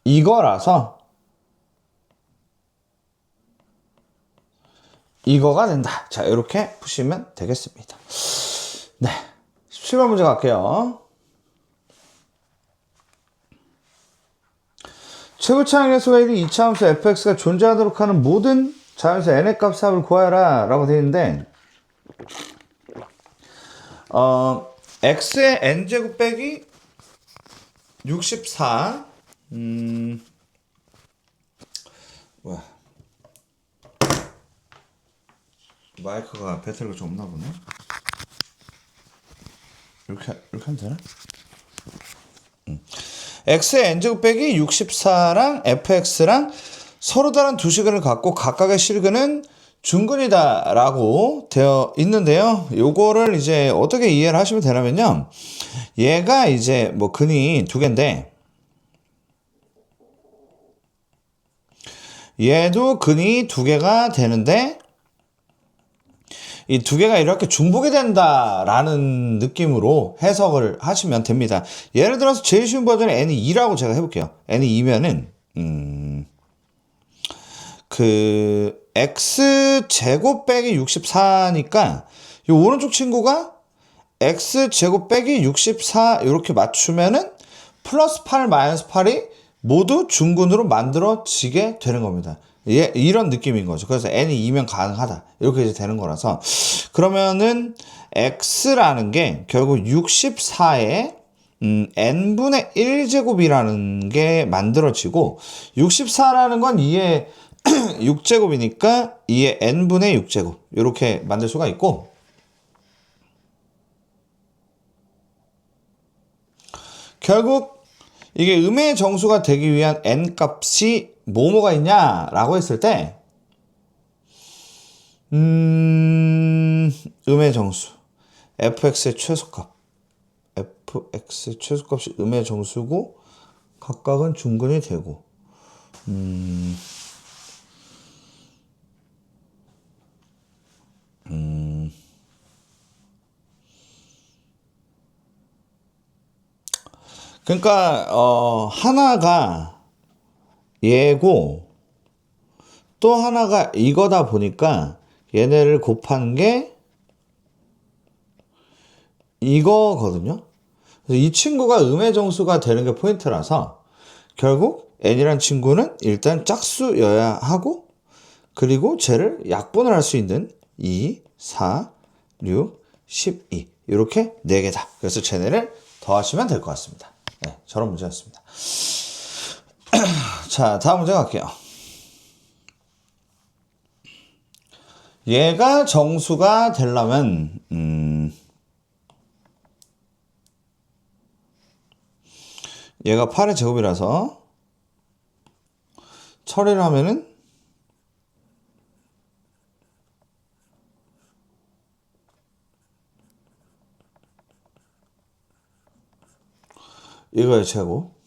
이거라서 이거가 된다. 자, 이렇게 푸시면 되겠습니다. 네, 17번 문제 갈게요. 최고차항의 수가 1이 이차함수 fx가 존재하도록 하는 모든 자연수 n의 값의 합을 구하라 라고 되어 있는데 x의 n제곱 빼기 64 뭐야 마이크가 배터리가 좀 없나 보네. 이렇게 하면 되나? x의 n제곱 빼기 64랑 fx랑 서로 다른 두 시근을 갖고 각각의 실근은 중근이다 라고 되어 있는데요. 요거를 이제 어떻게 이해를 하시면 되냐면요. 얘가 이제 뭐 근이 두 개인데 얘도 근이 두 개가 되는데 이 두 개가 이렇게 중복이 된다라는 느낌으로 해석을 하시면 됩니다. 예를 들어서 제일 쉬운 버전은 n이 2라고 제가 해볼게요. n이 2면은 그 x제곱 빼기 64니까 이 오른쪽 친구가 x제곱 빼기 64 이렇게 맞추면은 플러스 8 마이너스 8이 모두 중근으로 만들어지게 되는 겁니다. 예, 이런 느낌인 거죠. 그래서 n이 2면 가능하다. 이렇게 이제 되는 거라서. 그러면은 x라는 게 결국 64에 n분의 1제곱이라는 게 만들어지고 64라는 건 2의 6제곱이니까 2의 n분의 6제곱 이렇게 만들 수가 있고 결국 이게 음의 정수가 되기 위한 n값이 뭐뭐가 있냐라고 했을 때 음의 정수 fx의 최소값 fx의 최소값이 음의 정수고 각각은 중근이 되고 그러니까 하나가 얘고 또 하나가 이거다 보니까 얘네를 곱하는 게 이거거든요. 그래서 이 친구가 음의 정수가 되는 게 포인트라서 결국 n이란 친구는 일단 짝수여야 하고 그리고 쟤를 약분을 할 수 있는 2, 4, 6, 12 이렇게 4개다. 그래서 쟤네를 더하시면 될 것 같습니다. 네, 저런 문제였습니다. 자, 다음 문제 갈게요. 얘가 정수가 되려면 얘가 8의 제곱이라서 처리를 하면은 이거의 제곱.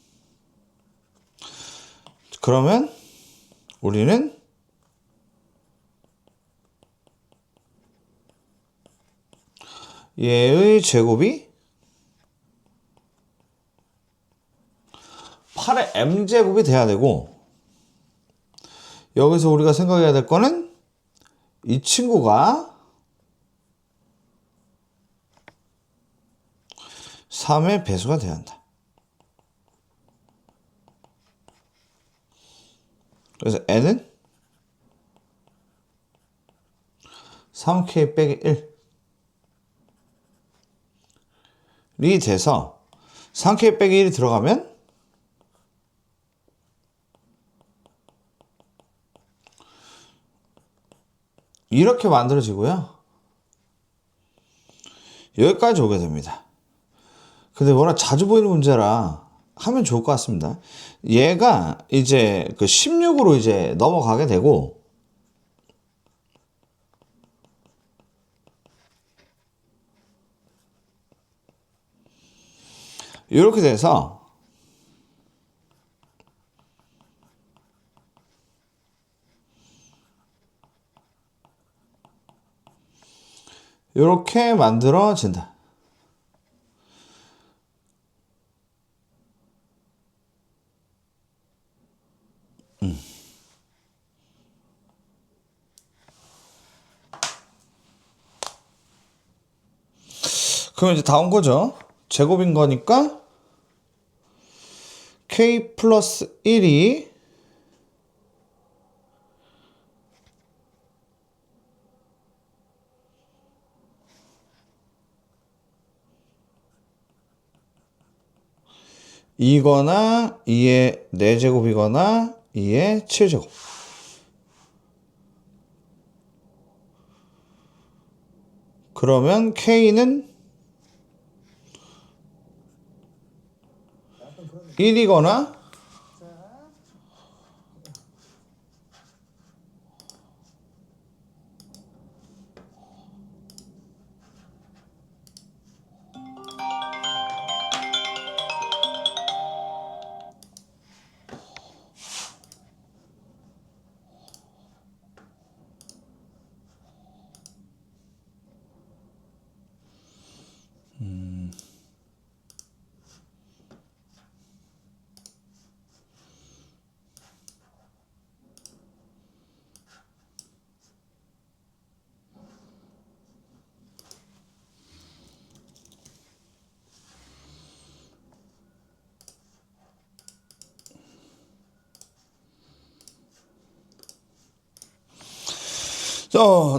그러면 우리는 얘의 제곱이 8의 m제곱이 돼야 되고 여기서 우리가 생각해야 될 거는 이 친구가 3의 배수가 돼야 한다. 그래서 n은 3k 빼기 1이 돼서 3k 빼기 1이 들어가면 이렇게 만들어지고요. 여기까지 오게 됩니다. 근데 워낙 자주 보이는 문제라 하면 좋을 것 같습니다. 얘가 이제 그 16으로 이제 넘어가게 되고 이렇게 돼서 이렇게 만들어진다. 그럼 이제 다음 거죠. 제곱인 거니까 k 플러스 1이 2거나 2의 4제곱이거나 2의 7제곱. 그러면 K는 1이거나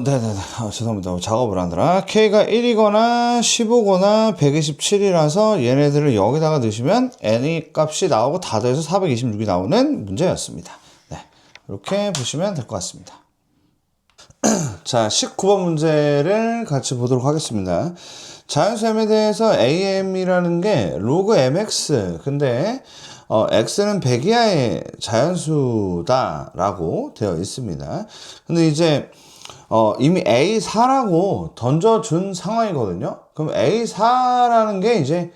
네네네. 죄송합니다. 작업을 하느라. K가 1이거나 15거나 127이라서 얘네들을 여기다가 넣으시면 N의 값이 나오고 다 더해서 426이 나오는 문제였습니다. 네. 이렇게 보시면 될 것 같습니다. 자, 19번 문제를 같이 보도록 하겠습니다. 자연수 m에 대해서 am이라는 게 로그 mx. 근데 x는 100 이하의 자연수다라고 되어 있습니다. 근데 이제 이미 A4라고 던져준 상황이거든요. 그럼 A4라는 게 이제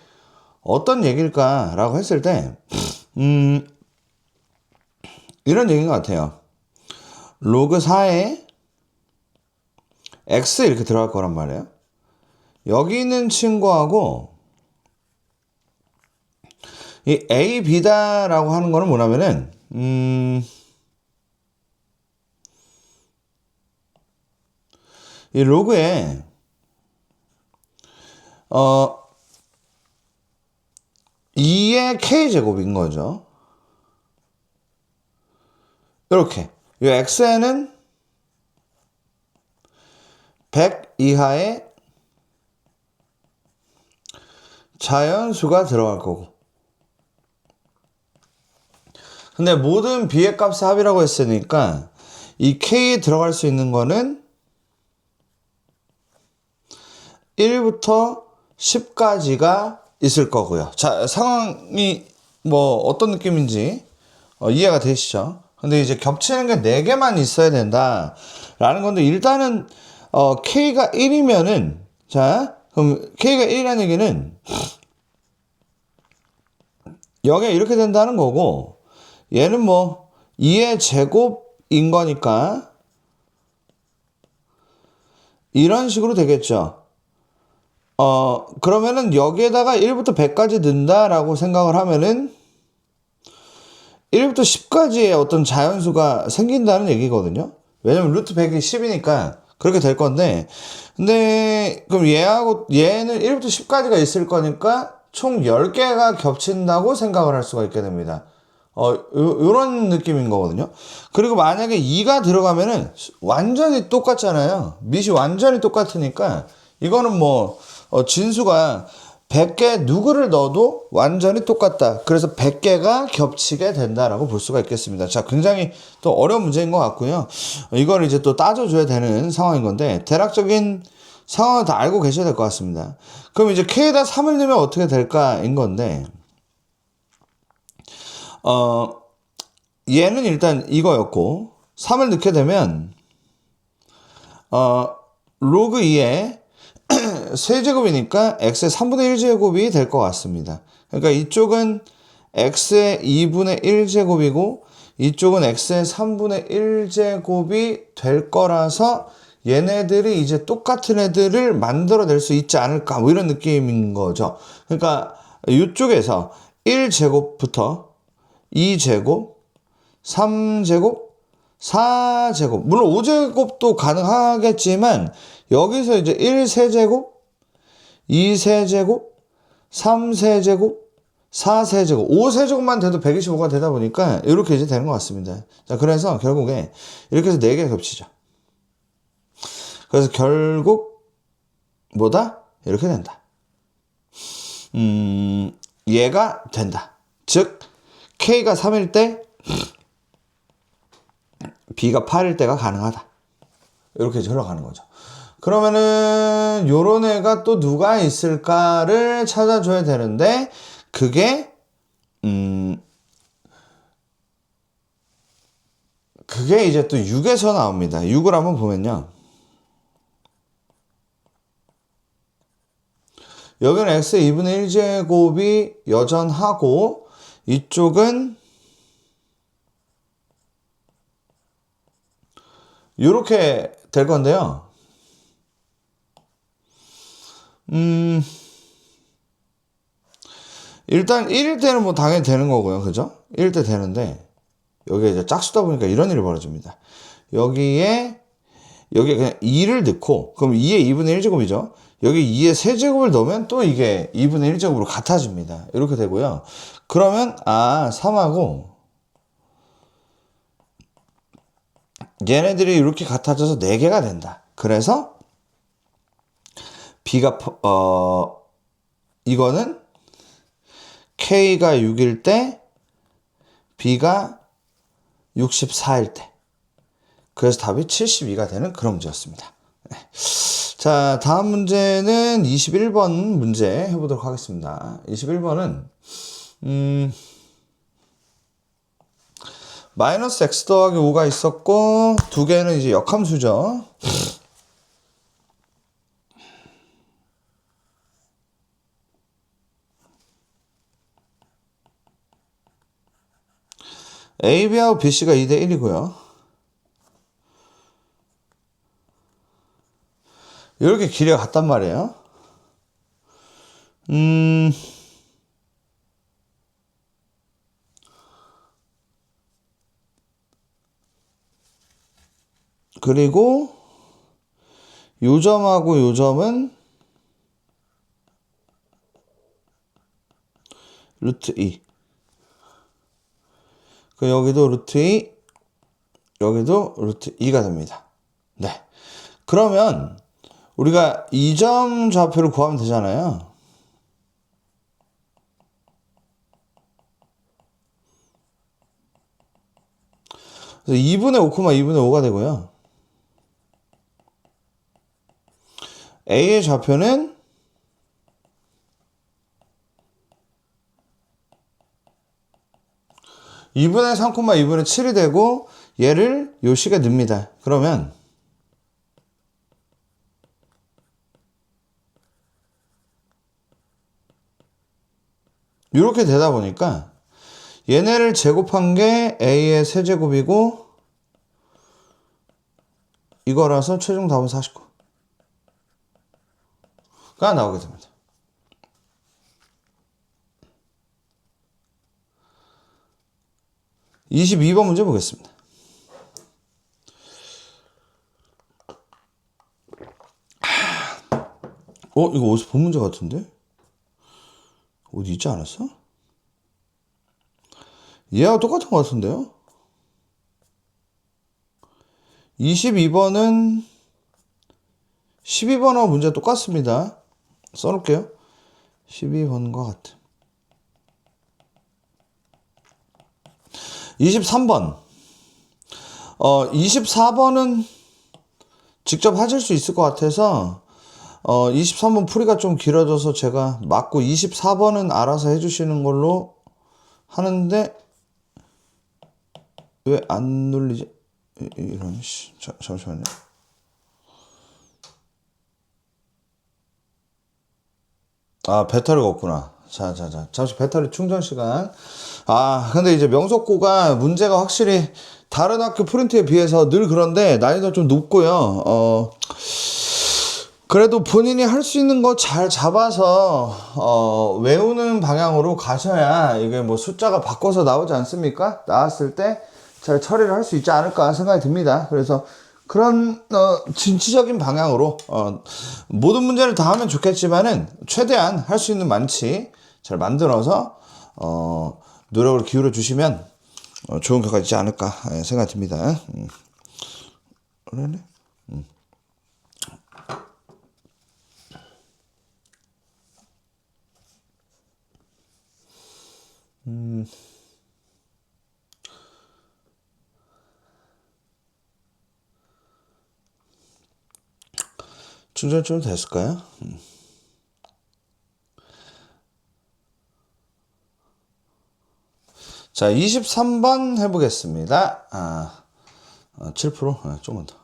어떤 얘기일까라고 했을 때, 이런 얘기인 것 같아요. 로그 4에 X 이렇게 들어갈 거란 말이에요. 여기 있는 친구하고 이 A, B다라고 하는 거는 뭐냐면은, 이 로그에 2의 K제곱인 거죠. 이렇게 이 X에는 100 이하의 자연수가 들어갈 거고, 근데 모든 B의 값의 합이라고 했으니까 이 K에 들어갈 수 있는 거는 1부터 10까지가 있을 거고요. 자, 상황이 뭐 어떤 느낌인지 이해가 되시죠? 근데 이제 겹치는 게 4개만 있어야 된다 라는 건데, 일단은 K가 1이면은, 자, 그럼 K가 1이라는 얘기는 여기에 이렇게 된다는 거고, 얘는 뭐 2의 제곱인 거니까 이런 식으로 되겠죠. 그러면은 여기에다가 1부터 100까지 넣는다라고 생각을 하면은 1부터 10까지의 어떤 자연수가 생긴다는 얘기거든요. 왜냐면 루트 100이 10이니까 그렇게 될 건데, 근데 그럼 얘하고 얘는 1부터 10까지가 있을 거니까 총 10개가 겹친다고 생각을 할 수가 있게 됩니다. 요런 느낌인 거거든요. 그리고 만약에 2가 들어가면은 완전히 똑같잖아요. 밑이 완전히 똑같으니까 이거는 뭐 진수가 100개 누구를 넣어도 완전히 똑같다. 그래서 100개가 겹치게 된다라고 볼 수가 있겠습니다. 자, 굉장히 또 어려운 문제인 것 같고요. 이걸 이제 또 따져줘야 되는 상황인 건데, 대략적인 상황을 다 알고 계셔야 될 것 같습니다. 그럼 이제 K에다 3을 넣으면 어떻게 될까인 건데, 얘는 일단 이거였고, 3을 넣게 되면, 로그 2에 세제곱이니까 x의 3분의 1제곱이 될 것 같습니다. 그러니까 이쪽은 x의 2분의 1제곱이고 이쪽은 x의 3분의 1제곱이 될 거라서 얘네들이 이제 똑같은 애들을 만들어낼 수 있지 않을까, 뭐 이런 느낌인 거죠. 그러니까 이쪽에서 1제곱부터 2제곱, 3제곱, 4제곱, 물론 5제곱도 가능하겠지만 여기서 이제 1세제곱, 2세제곱, 3세제곱, 4세제곱, 5세제곱만 돼도 125가 되다 보니까 이렇게 이제 되는 것 같습니다. 자, 그래서 결국에 이렇게 해서 4개 겹치죠. 그래서 결국 뭐다? 이렇게 된다. 얘가 된다. 즉 K가 3일 때 B가 8일 때가 가능하다. 이렇게 흘러가는 거죠. 그러면은 요런 애가 또 누가 있을까를 찾아줘야 되는데 그게 이제 또 6에서 나옵니다. 6을 한번 보면요. 여기는 x의 2분의 1제곱이 여전하고 이쪽은 이렇게 될 건데요. 일단 1일 때는 뭐 당연히 되는 거고요. 그죠? 1일 때 되는데 여기에 이제 짝수다 보니까 이런 일이 벌어집니다. 여기에 그냥 2를 넣고 그럼 2의 2분의 1제곱이죠. 여기 2의 세제곱을 넣으면 또 이게 2분의 1제곱으로 같아집니다. 이렇게 되고요. 그러면 3하고 얘네들이 이렇게 같아져서 4개가 된다. 그래서 B가 이거는 K가 6일 때 B가 64일 때 그래서 답이 72가 되는 그런 문제였습니다. 네. 자, 다음 문제는 21번 문제 해보도록 하겠습니다. 21번은 마이너스 x 더하기 5가 있었고 두 개는 이제 역함수죠. AB하고 BC가 2대 1이고요. 이렇게 길이가 같단 말이에요. 그리고 요 점하고 요 점은 루트 2. 그 여기도 루트 2, 여기도 루트 2가 됩니다. 네. 그러면 우리가 이 점 좌표를 구하면 되잖아요. 그래서 2분의 5, 2분의 5가 되고요. A의 좌표는 2분의 3, 2분의 7이 되고 얘를 요 식에 넣습니다. 그러면 이렇게 되다 보니까 얘네를 제곱한 게 A의 세제곱이고 이거라서 최종 답은 49가 나오게 됩니다. 22번 문제 보겠습니다. 이거 어디서 본 문제 같은데? 어디 있지 않았어? 얘하고 똑같은 것 같은데요? 22번은 12번하고 문제가 똑같습니다. 써놓을게요. 12번과 같은. 23번. 24번은 직접 하실 수 있을 것 같아서 23번 풀이가 좀 길어져서 제가 맞고 24번은 알아서 해주시는 걸로 하는데 왜 안 눌리지? 이런 잠시만요. 배터리가 없구나. 자, 잠시 배터리 충전 시간. 근데 이제 명석고가 문제가 확실히 다른 학교 프린트에 비해서 늘 그런데 난이도가 좀 높고요. 그래도 본인이 할 수 있는 거 잘 잡아서 외우는 방향으로 가셔야 이게 뭐 숫자가 바꿔서 나오지 않습니까? 나왔을 때 잘 처리를 할 수 있지 않을까 생각이 듭니다. 그래서 그런 진취적인 방향으로 모든 문제를 다 하면 좋겠지만은 최대한 할 수 있는 만치 잘 만들어서 노력을 기울여 주시면 좋은 결과 있지 않을까 생각이 듭니다. 그러네. 충전 좀 됐을까요? 자, 23번 해보겠습니다. 7%? 조금만 더.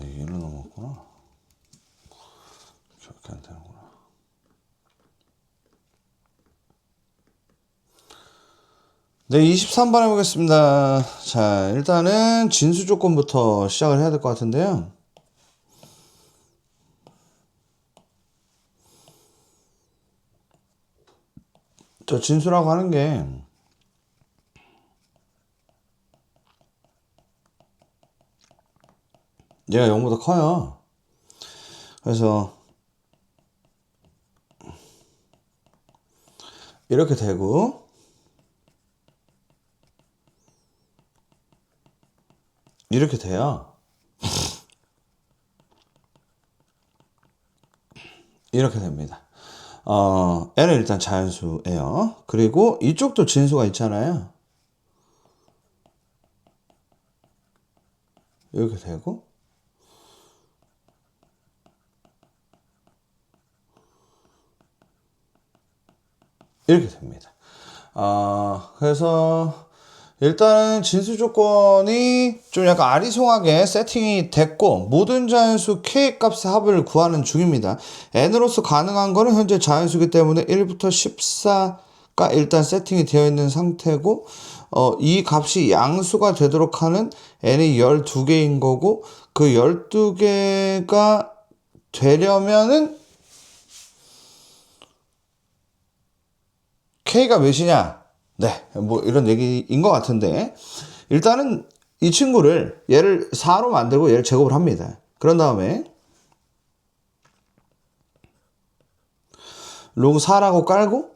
일로 넘었구나. 저렇게 안 되는구나. 네, 23번 해보겠습니다. 자, 일단은 진수 조건부터 시작을 해야 될 것 같은데요. 저 진수라고 하는 게 얘가 0보다 커요. 그래서 이렇게 되고 이렇게 돼요. 이렇게 됩니다. n은 일단 자연수예요. 그리고 이쪽도 진수가 있잖아요. 이렇게 되고 이렇게 됩니다. 그래서 일단은 진수 조건이 좀 약간 아리송하게 세팅이 됐고 모든 자연수 k 값의 합을 구하는 중입니다. n으로서 가능한 거는 현재 자연수기 때문에 1부터 14가 일단 세팅이 되어 있는 상태고 이 값이 양수가 되도록 하는 n이 12개인 거고 그 12개가 되려면은 k가 몇이냐? 네, 뭐 이런 얘기인 것 같은데 일단은 이 친구를 얘를 4로 만들고 얘를 제곱을 합니다. 그런 다음에 로그 4라고 깔고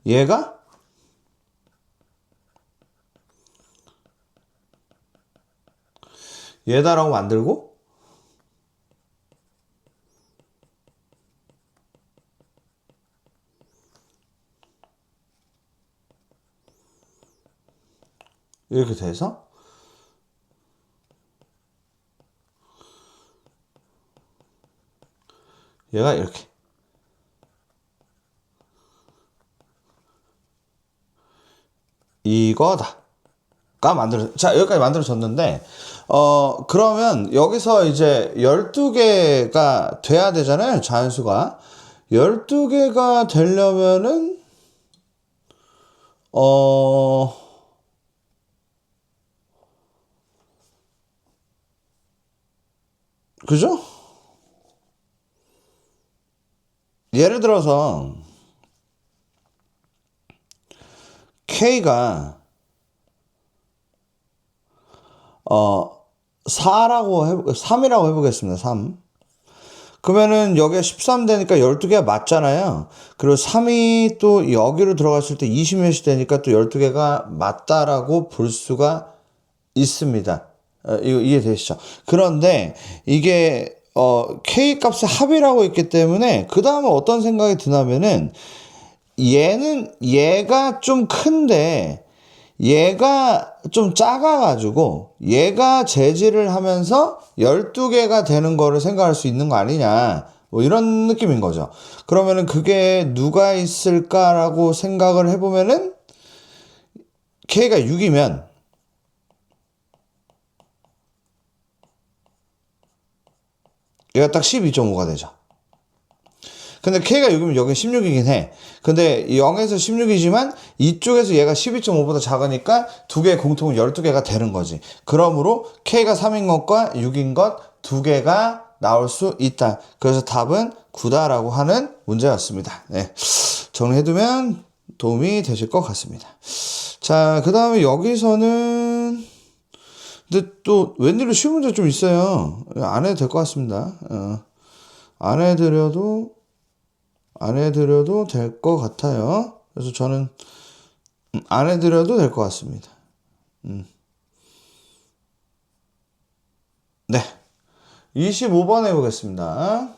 얘가 얘다라고 만들고 이렇게 돼서 얘가 이렇게 이거다가 자 여기까지 만들어졌는데 그러면 여기서 이제 12개가 돼야 되잖아요. 자연수가 12개가 되려면은 그죠? 예를 들어서 K가 3이라고 해보겠습니다. 3. 그러면은 여기가 13 되니까 12개가 맞잖아요. 그리고 3이 또 여기로 들어갔을 때 20몇이 되니까 또 12개가 맞다라고 볼 수가 있습니다. 이거 이해되시죠? 그런데 이게 K 값의 합이라고 있기 때문에 그 다음에 어떤 생각이 드냐면은 얘가 좀 큰데 얘가 좀 작아가지고 얘가 재질을 하면서 12개가 되는 거를 생각할 수 있는 거 아니냐 뭐 이런 느낌인 거죠. 그러면은 그게 누가 있을까라고 생각을 해보면은 K가 6이면 얘가 딱 12.5가 되죠. 근데 K가 6이면 여긴 16이긴 해. 근데 0에서 16이지만 이쪽에서 얘가 12.5보다 작으니까 두 개의 공통은 12개가 되는 거지. 그러므로 K가 3인 것과 6인 것 두 개가 나올 수 있다. 그래서 답은 9다라고 하는 문제였습니다. 네. 정리해두면 도움이 되실 것 같습니다. 자, 그 다음에 여기서는 근데 또 웬일로 쉬운 문제 좀 있어요. 안 해도 될 것 같습니다. 안 해드려도 될 것 같아요. 그래서 저는 안 해드려도 될 것 같습니다. 네. 25번 해보겠습니다.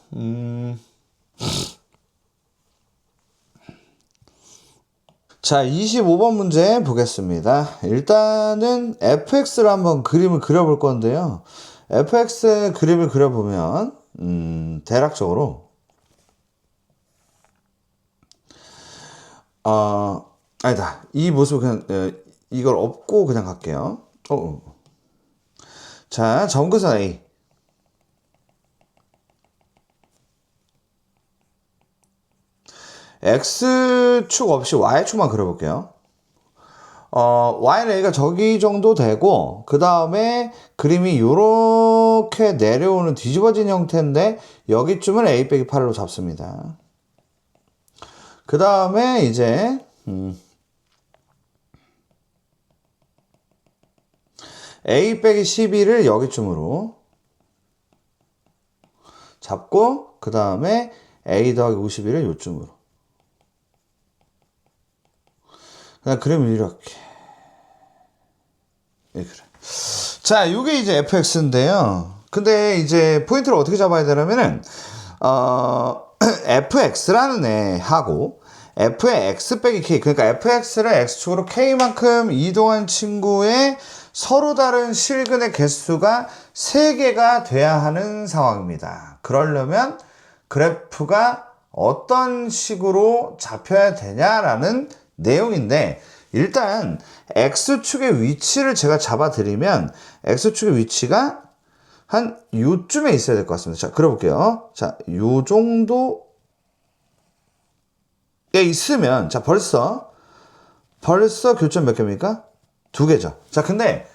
자, 25번 문제 보겠습니다. 일단은 fx를 한번 그림을 그려볼 건데요. fx의 그림을 그려보면 대략적으로 아니다. 이 모습을 그냥 이걸 업고 그냥 갈게요. 자, 점근선 A. X축 없이 Y축만 그려볼게요. Y는 A가 저기 정도 되고, 그 다음에 그림이 요렇게 내려오는 뒤집어진 형태인데, 여기쯤을 A 빼기 8로 잡습니다. 그 다음에 이제, A 빼기 12를 여기쯤으로 잡고, 그 다음에 A 더하기 51을 요쯤으로. 그냥 그림을 이렇게. 예, 그래. 자, 이게 이제 fx인데요. 근데 이제 포인트를 어떻게 잡아야 되냐면은, fx라는 애하고 f의 x 빼기 k, 그러니까 fx를 x축으로 k만큼 이동한 친구의 서로 다른 실근의 개수가 3개가 돼야 하는 상황입니다. 그러려면 그래프가 어떤 식으로 잡혀야 되냐라는 내용인데, 일단 x축의 위치를 제가 잡아드리면 x축의 위치가 한 요쯤에 있어야 될 것 같습니다. 자, 그려볼게요. 자, 요 정도에 있으면, 자, 벌써 교점 몇 개입니까? 2개죠. 자, 근데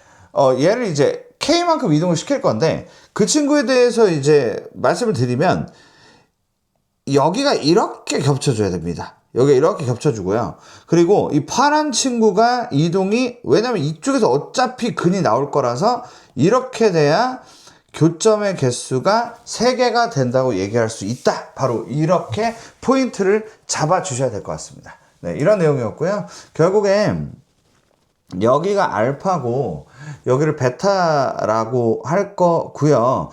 얘를 이제 k만큼 이동을 시킬 건데, 그 친구에 대해서 이제 말씀을 드리면 여기가 이렇게 겹쳐줘야 됩니다. 여기 이렇게 겹쳐주고요. 그리고 이 파란 친구가 이동이, 왜냐면 이쪽에서 어차피 근이 나올 거라서 이렇게 돼야 교점의 개수가 3개가 된다고 얘기할 수 있다. 바로 이렇게 포인트를 잡아주셔야 될 것 같습니다. 네, 이런 내용이었고요. 결국엔 여기가 알파고 여기를 베타라고 할 거고요.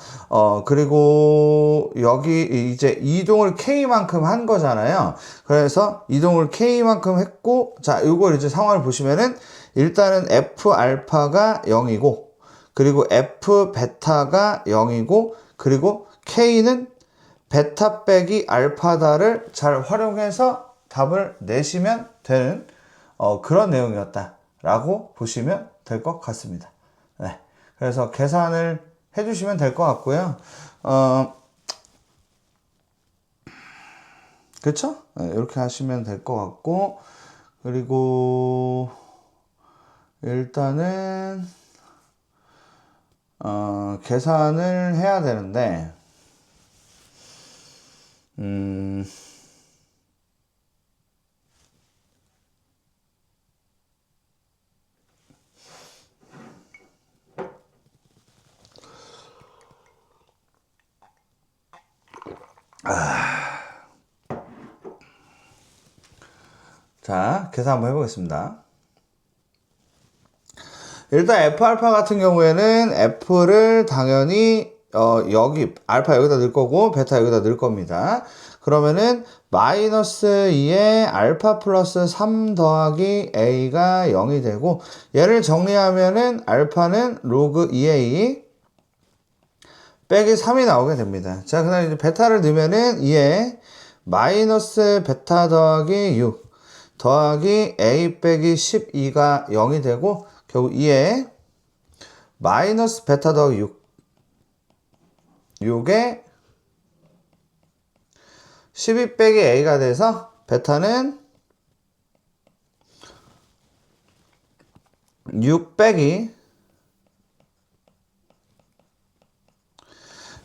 그리고 여기 이제 이동을 k만큼 한 거잖아요. 그래서 이동을 k만큼 했고, 자, 이걸 이제 상황을 보시면은 일단은 f 알파가 0이고, 그리고 f 베타가 0이고, 그리고 k는 베타 빼기 알파다를 잘 활용해서 답을 내시면 되는 그런 내용이었다 라고 보시면 될 것 같습니다. 네. 그래서 계산을 해주시면 될 것 같고요. 그렇죠? 네, 이렇게 하시면 될 것 같고, 그리고 일단은 계산을 해야 되는데, 자, 계산 한번 해보겠습니다. 일단 F알파 같은 경우에는 F를 당연히 여기 알파 여기다 넣을 거고 베타 여기다 넣을 겁니다. 그러면은 마이너스 2에 알파 플러스 3 더하기 A가 0이 되고, 얘를 정리하면은 알파는 로그 2A 빼기 3이 나오게 됩니다. 자, 그 다음에 이제 베타를 넣으면은 2에 마이너스 베타 더하기 6 더하기 A 빼기 12가 0이 되고, 결국 2에 마이너스 베타 더하기 6 6에 12 빼기 A가 돼서 베타는 6 빼기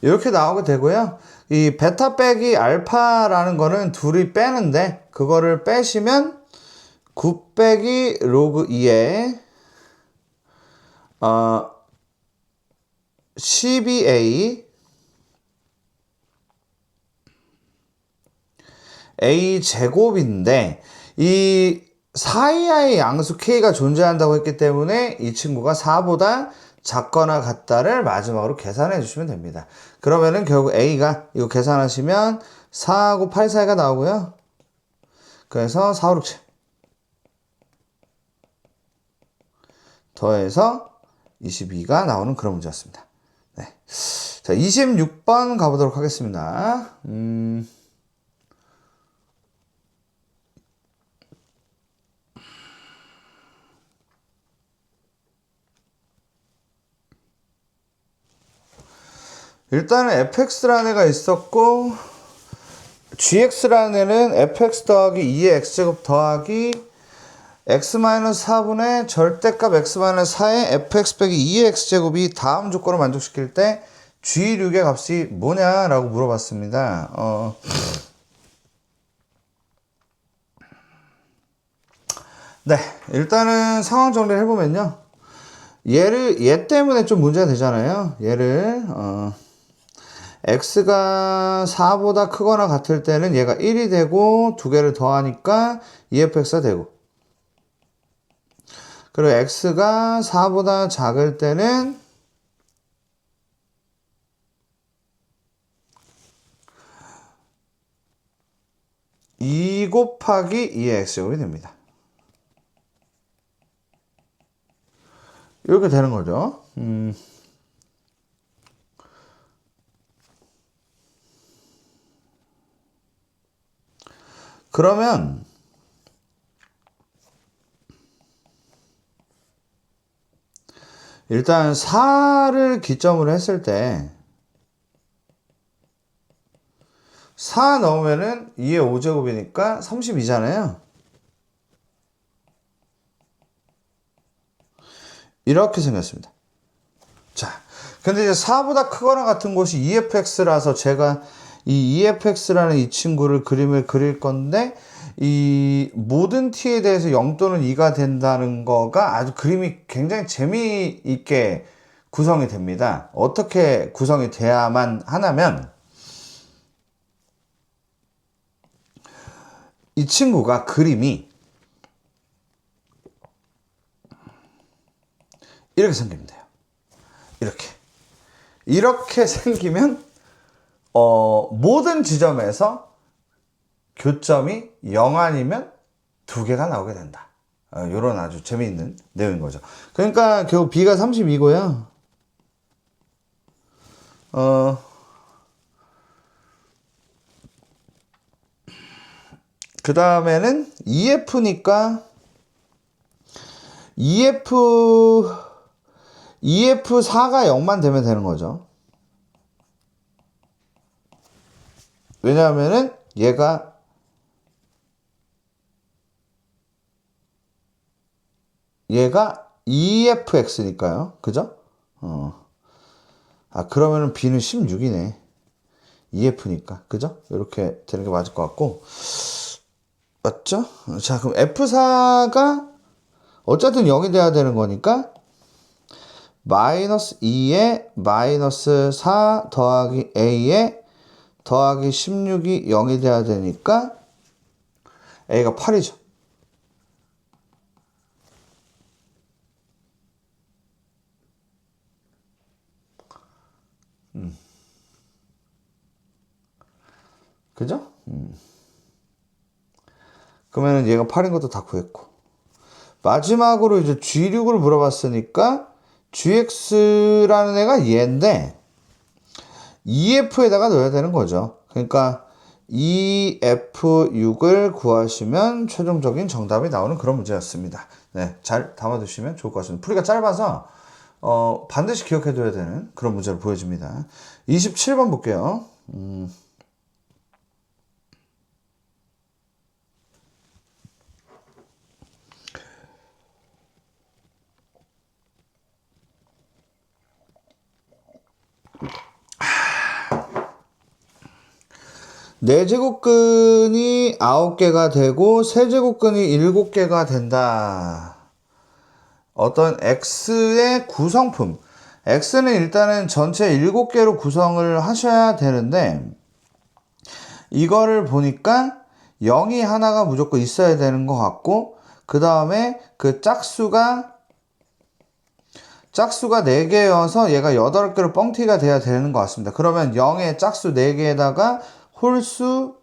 이렇게 나오게 되고요. 이 베타 빼기 알파라는 거는 둘이 빼는데, 그거를 빼시면 9 빼기 로그 2에 12A A 제곱인데, 이 사이의 양수 K가 존재한다고 했기 때문에 이 친구가 4보다 작거나 같다를 마지막으로 계산해 주시면 됩니다. 그러면은 결국 A가 이거 계산하시면 4하고 8 사이가 나오고요. 그래서 4, 5, 6, 7 더해서 22가 나오는 그런 문제였습니다. 네. 자, 26번 가보도록 하겠습니다. 일단은 fx라는 애가 있었고, gx라는 애는 fx 더하기 2의 x제곱 더하기 x-4분의 절대값 x-4의 fx 빼기 2의 x제곱이 다음 조건을 만족시킬 때 g6의 값이 뭐냐라고 물어봤습니다. 네, 일단은 상황 정리를 해보면요. 얘 때문에 좀 문제가 되잖아요. 얘를 x가 4보다 크거나 같을 때는 얘가 1이 되고, 두 개를 더하니까 2fx가 되고, 그리고 x가 4보다 작을 때는 2 곱하기 2의 x제곱이 됩니다. 이렇게 되는 거죠. 그러면 일단 4를 기점으로 했을 때 4 넣으면은 2의 5제곱이니까 32잖아요. 이렇게 생겼습니다. 자, 근데 이제 4보다 크거나 같은 곳이 EFX라서 제가 이 EFX라는 이 친구를 그림을 그릴 건데 이 모든 t에 대해서 0 또는 2가 된다는 거가 아주 그림이 굉장히 재미있게 구성이 됩니다. 어떻게 구성이 돼야만 하냐면 이 친구가 그림이 이렇게 생기면 돼요. 이렇게 생기면 모든 지점에서 교점이 0 아니면 2개가 나오게 된다. 이런 아주 재미있는 내용인 거죠. 그러니까 결국 b가 32고요. 그 다음에는 EF니까 EF4가 0만 되면 되는 거죠. 왜냐하면은 얘가 EFX니까요. 그죠? 그러면은 B는 16이네. EF니까. 그죠? 이렇게 되는 게 맞을 것 같고. 맞죠? 자, 그럼 F4가 어쨌든 0이 돼야 되는 거니까 마이너스 2에 마이너스 4 더하기 A에 더하기 16이 0이 돼야 되니까 A가 8이죠. 그죠? 그러면 얘가 8인 것도 다 구했고. 마지막으로 이제 G6을 물어봤으니까 GX라는 애가 얘인데 EF에다가 넣어야 되는 거죠. 그러니까 EF6을 구하시면 최종적인 정답이 나오는 그런 문제였습니다. 네, 잘 담아두시면 좋을 것 같습니다. 풀이가 짧아서 반드시 기억해둬야 되는 그런 문제를 보여줍니다. 27번 볼게요. 네 제곱근이 9개가 되고 세 제곱근이 7개가 된다. 어떤 x의 구성품. x는 일단은 전체 7개로 구성을 하셔야 되는데 이거를 보니까 0이 하나가 무조건 있어야 되는 것 같고 그 다음에 그 짝수가 4개여서 얘가 8개로 뻥튀기가 돼야 되는 것 같습니다. 그러면 0의 짝수 4개에다가 홀수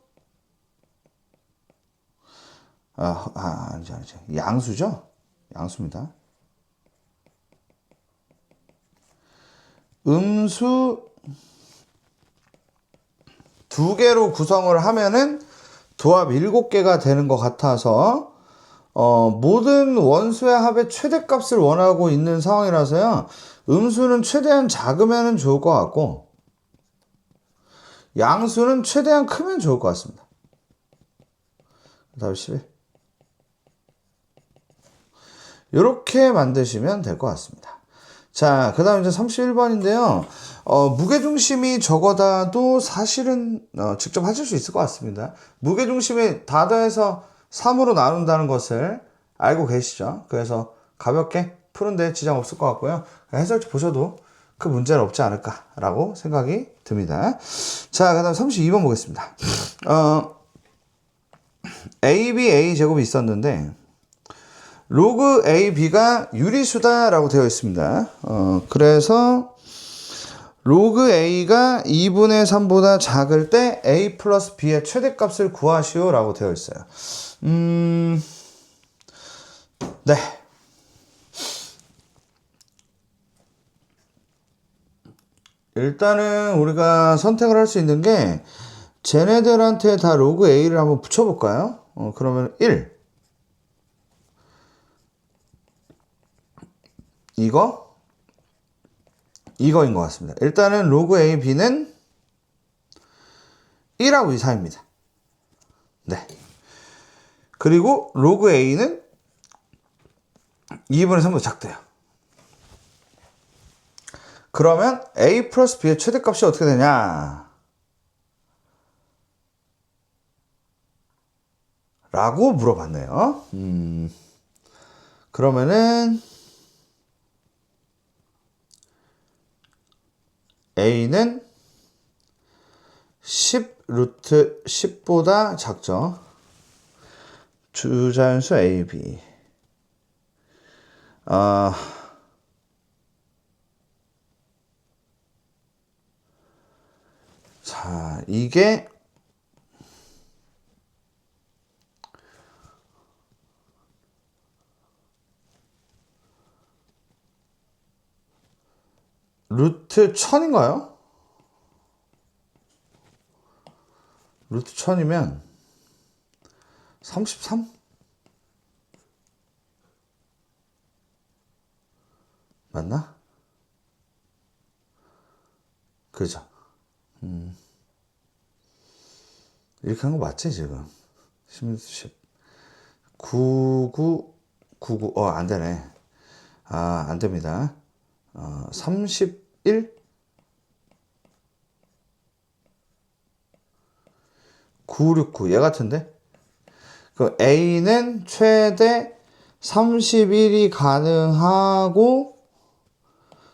아니죠. 양수죠? 양수입니다. 음수 2개로 구성을 하면은 도합 7개가 되는 것 같아서 모든 원수의 합의 최대값을 원하고 있는 상황이라서요. 음수는 최대한 작으면 좋을 것 같고 양수는 최대한 크면 좋을 것 같습니다. 답이 11. 이렇게 만드시면 될 것 같습니다. 자, 그 다음 이제 31번인데요. 무게중심이 적어다도 사실은 직접 하실 수 있을 것 같습니다. 무게중심이 다 더해서 3으로 나눈다는 것을 알고 계시죠? 그래서 가볍게 푸는데 지장 없을 것 같고요. 해설지 보셔도 그 문제는 없지 않을까라고 생각이 듭니다. 자, 그 다음 32번 보겠습니다. AB, A제곱이 있었는데 로그 AB가 유리수다라고 되어 있습니다. 그래서 로그 a가 2분의 3보다 작을 때 a 플러스 b의 최대값을 구하시오 라고 되어 있어요. 네. 일단은 우리가 선택을 할 수 있는 게 쟤네들한테 다 로그 a를 한번 붙여볼까요? 그러면 1 이거인 것 같습니다. 일단은 로그 a b는 1하고 이상입니다. 네. 그리고 로그 a는 2분의 3보다 작대요. 그러면 a 플러스 b의 최대값이 어떻게 되냐? 라고 물어봤네요. 그러면은 a는 10 루트 10보다 작죠. 주자연수 ab. 자, 이게 루트 1000인가요? 루트 1000이면 33? 맞나? 그죠? 이렇게 한 거 맞지, 지금? 10, 99, 안 되네. 안 됩니다. 31? 969, 얘 같은데? 그 A는 최대 31이 가능하고,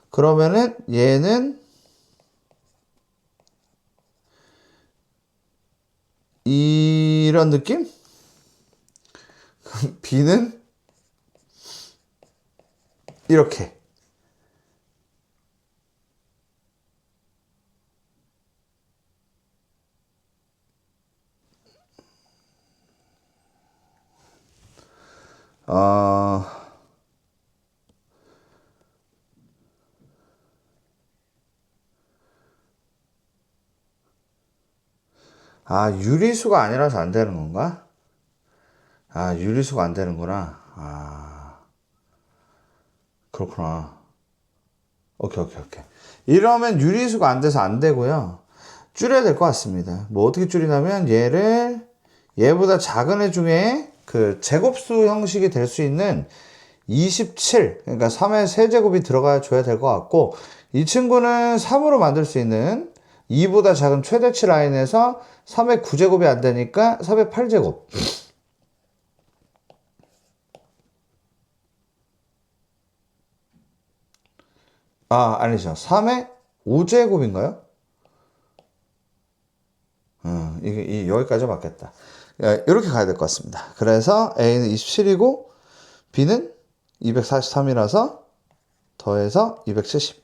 그러면은 얘는 이런 느낌? B는 이렇게. 유리수가 아니라서 안 되는 건가? 유리수가 안 되는구나. 그렇구나. 오케이. 이러면 유리수가 안 돼서 안 되고요. 줄여야 될 것 같습니다. 뭐 어떻게 줄이냐면 얘보다 작은 애 중에 그 제곱수 형식이 될 수 있는 27, 그러니까 3의 세제곱이 들어가 줘야 될 것 같고, 이 친구는 3으로 만들 수 있는 2보다 작은 최대치 라인에서 3의 9제곱이 안 되니까 3의 8제곱. 아니죠. 3의 5제곱인가요? 이게 여기까지 맞겠다. 이렇게 가야 될 것 같습니다. 그래서 A는 27이고 B는 243이라서 더해서 270.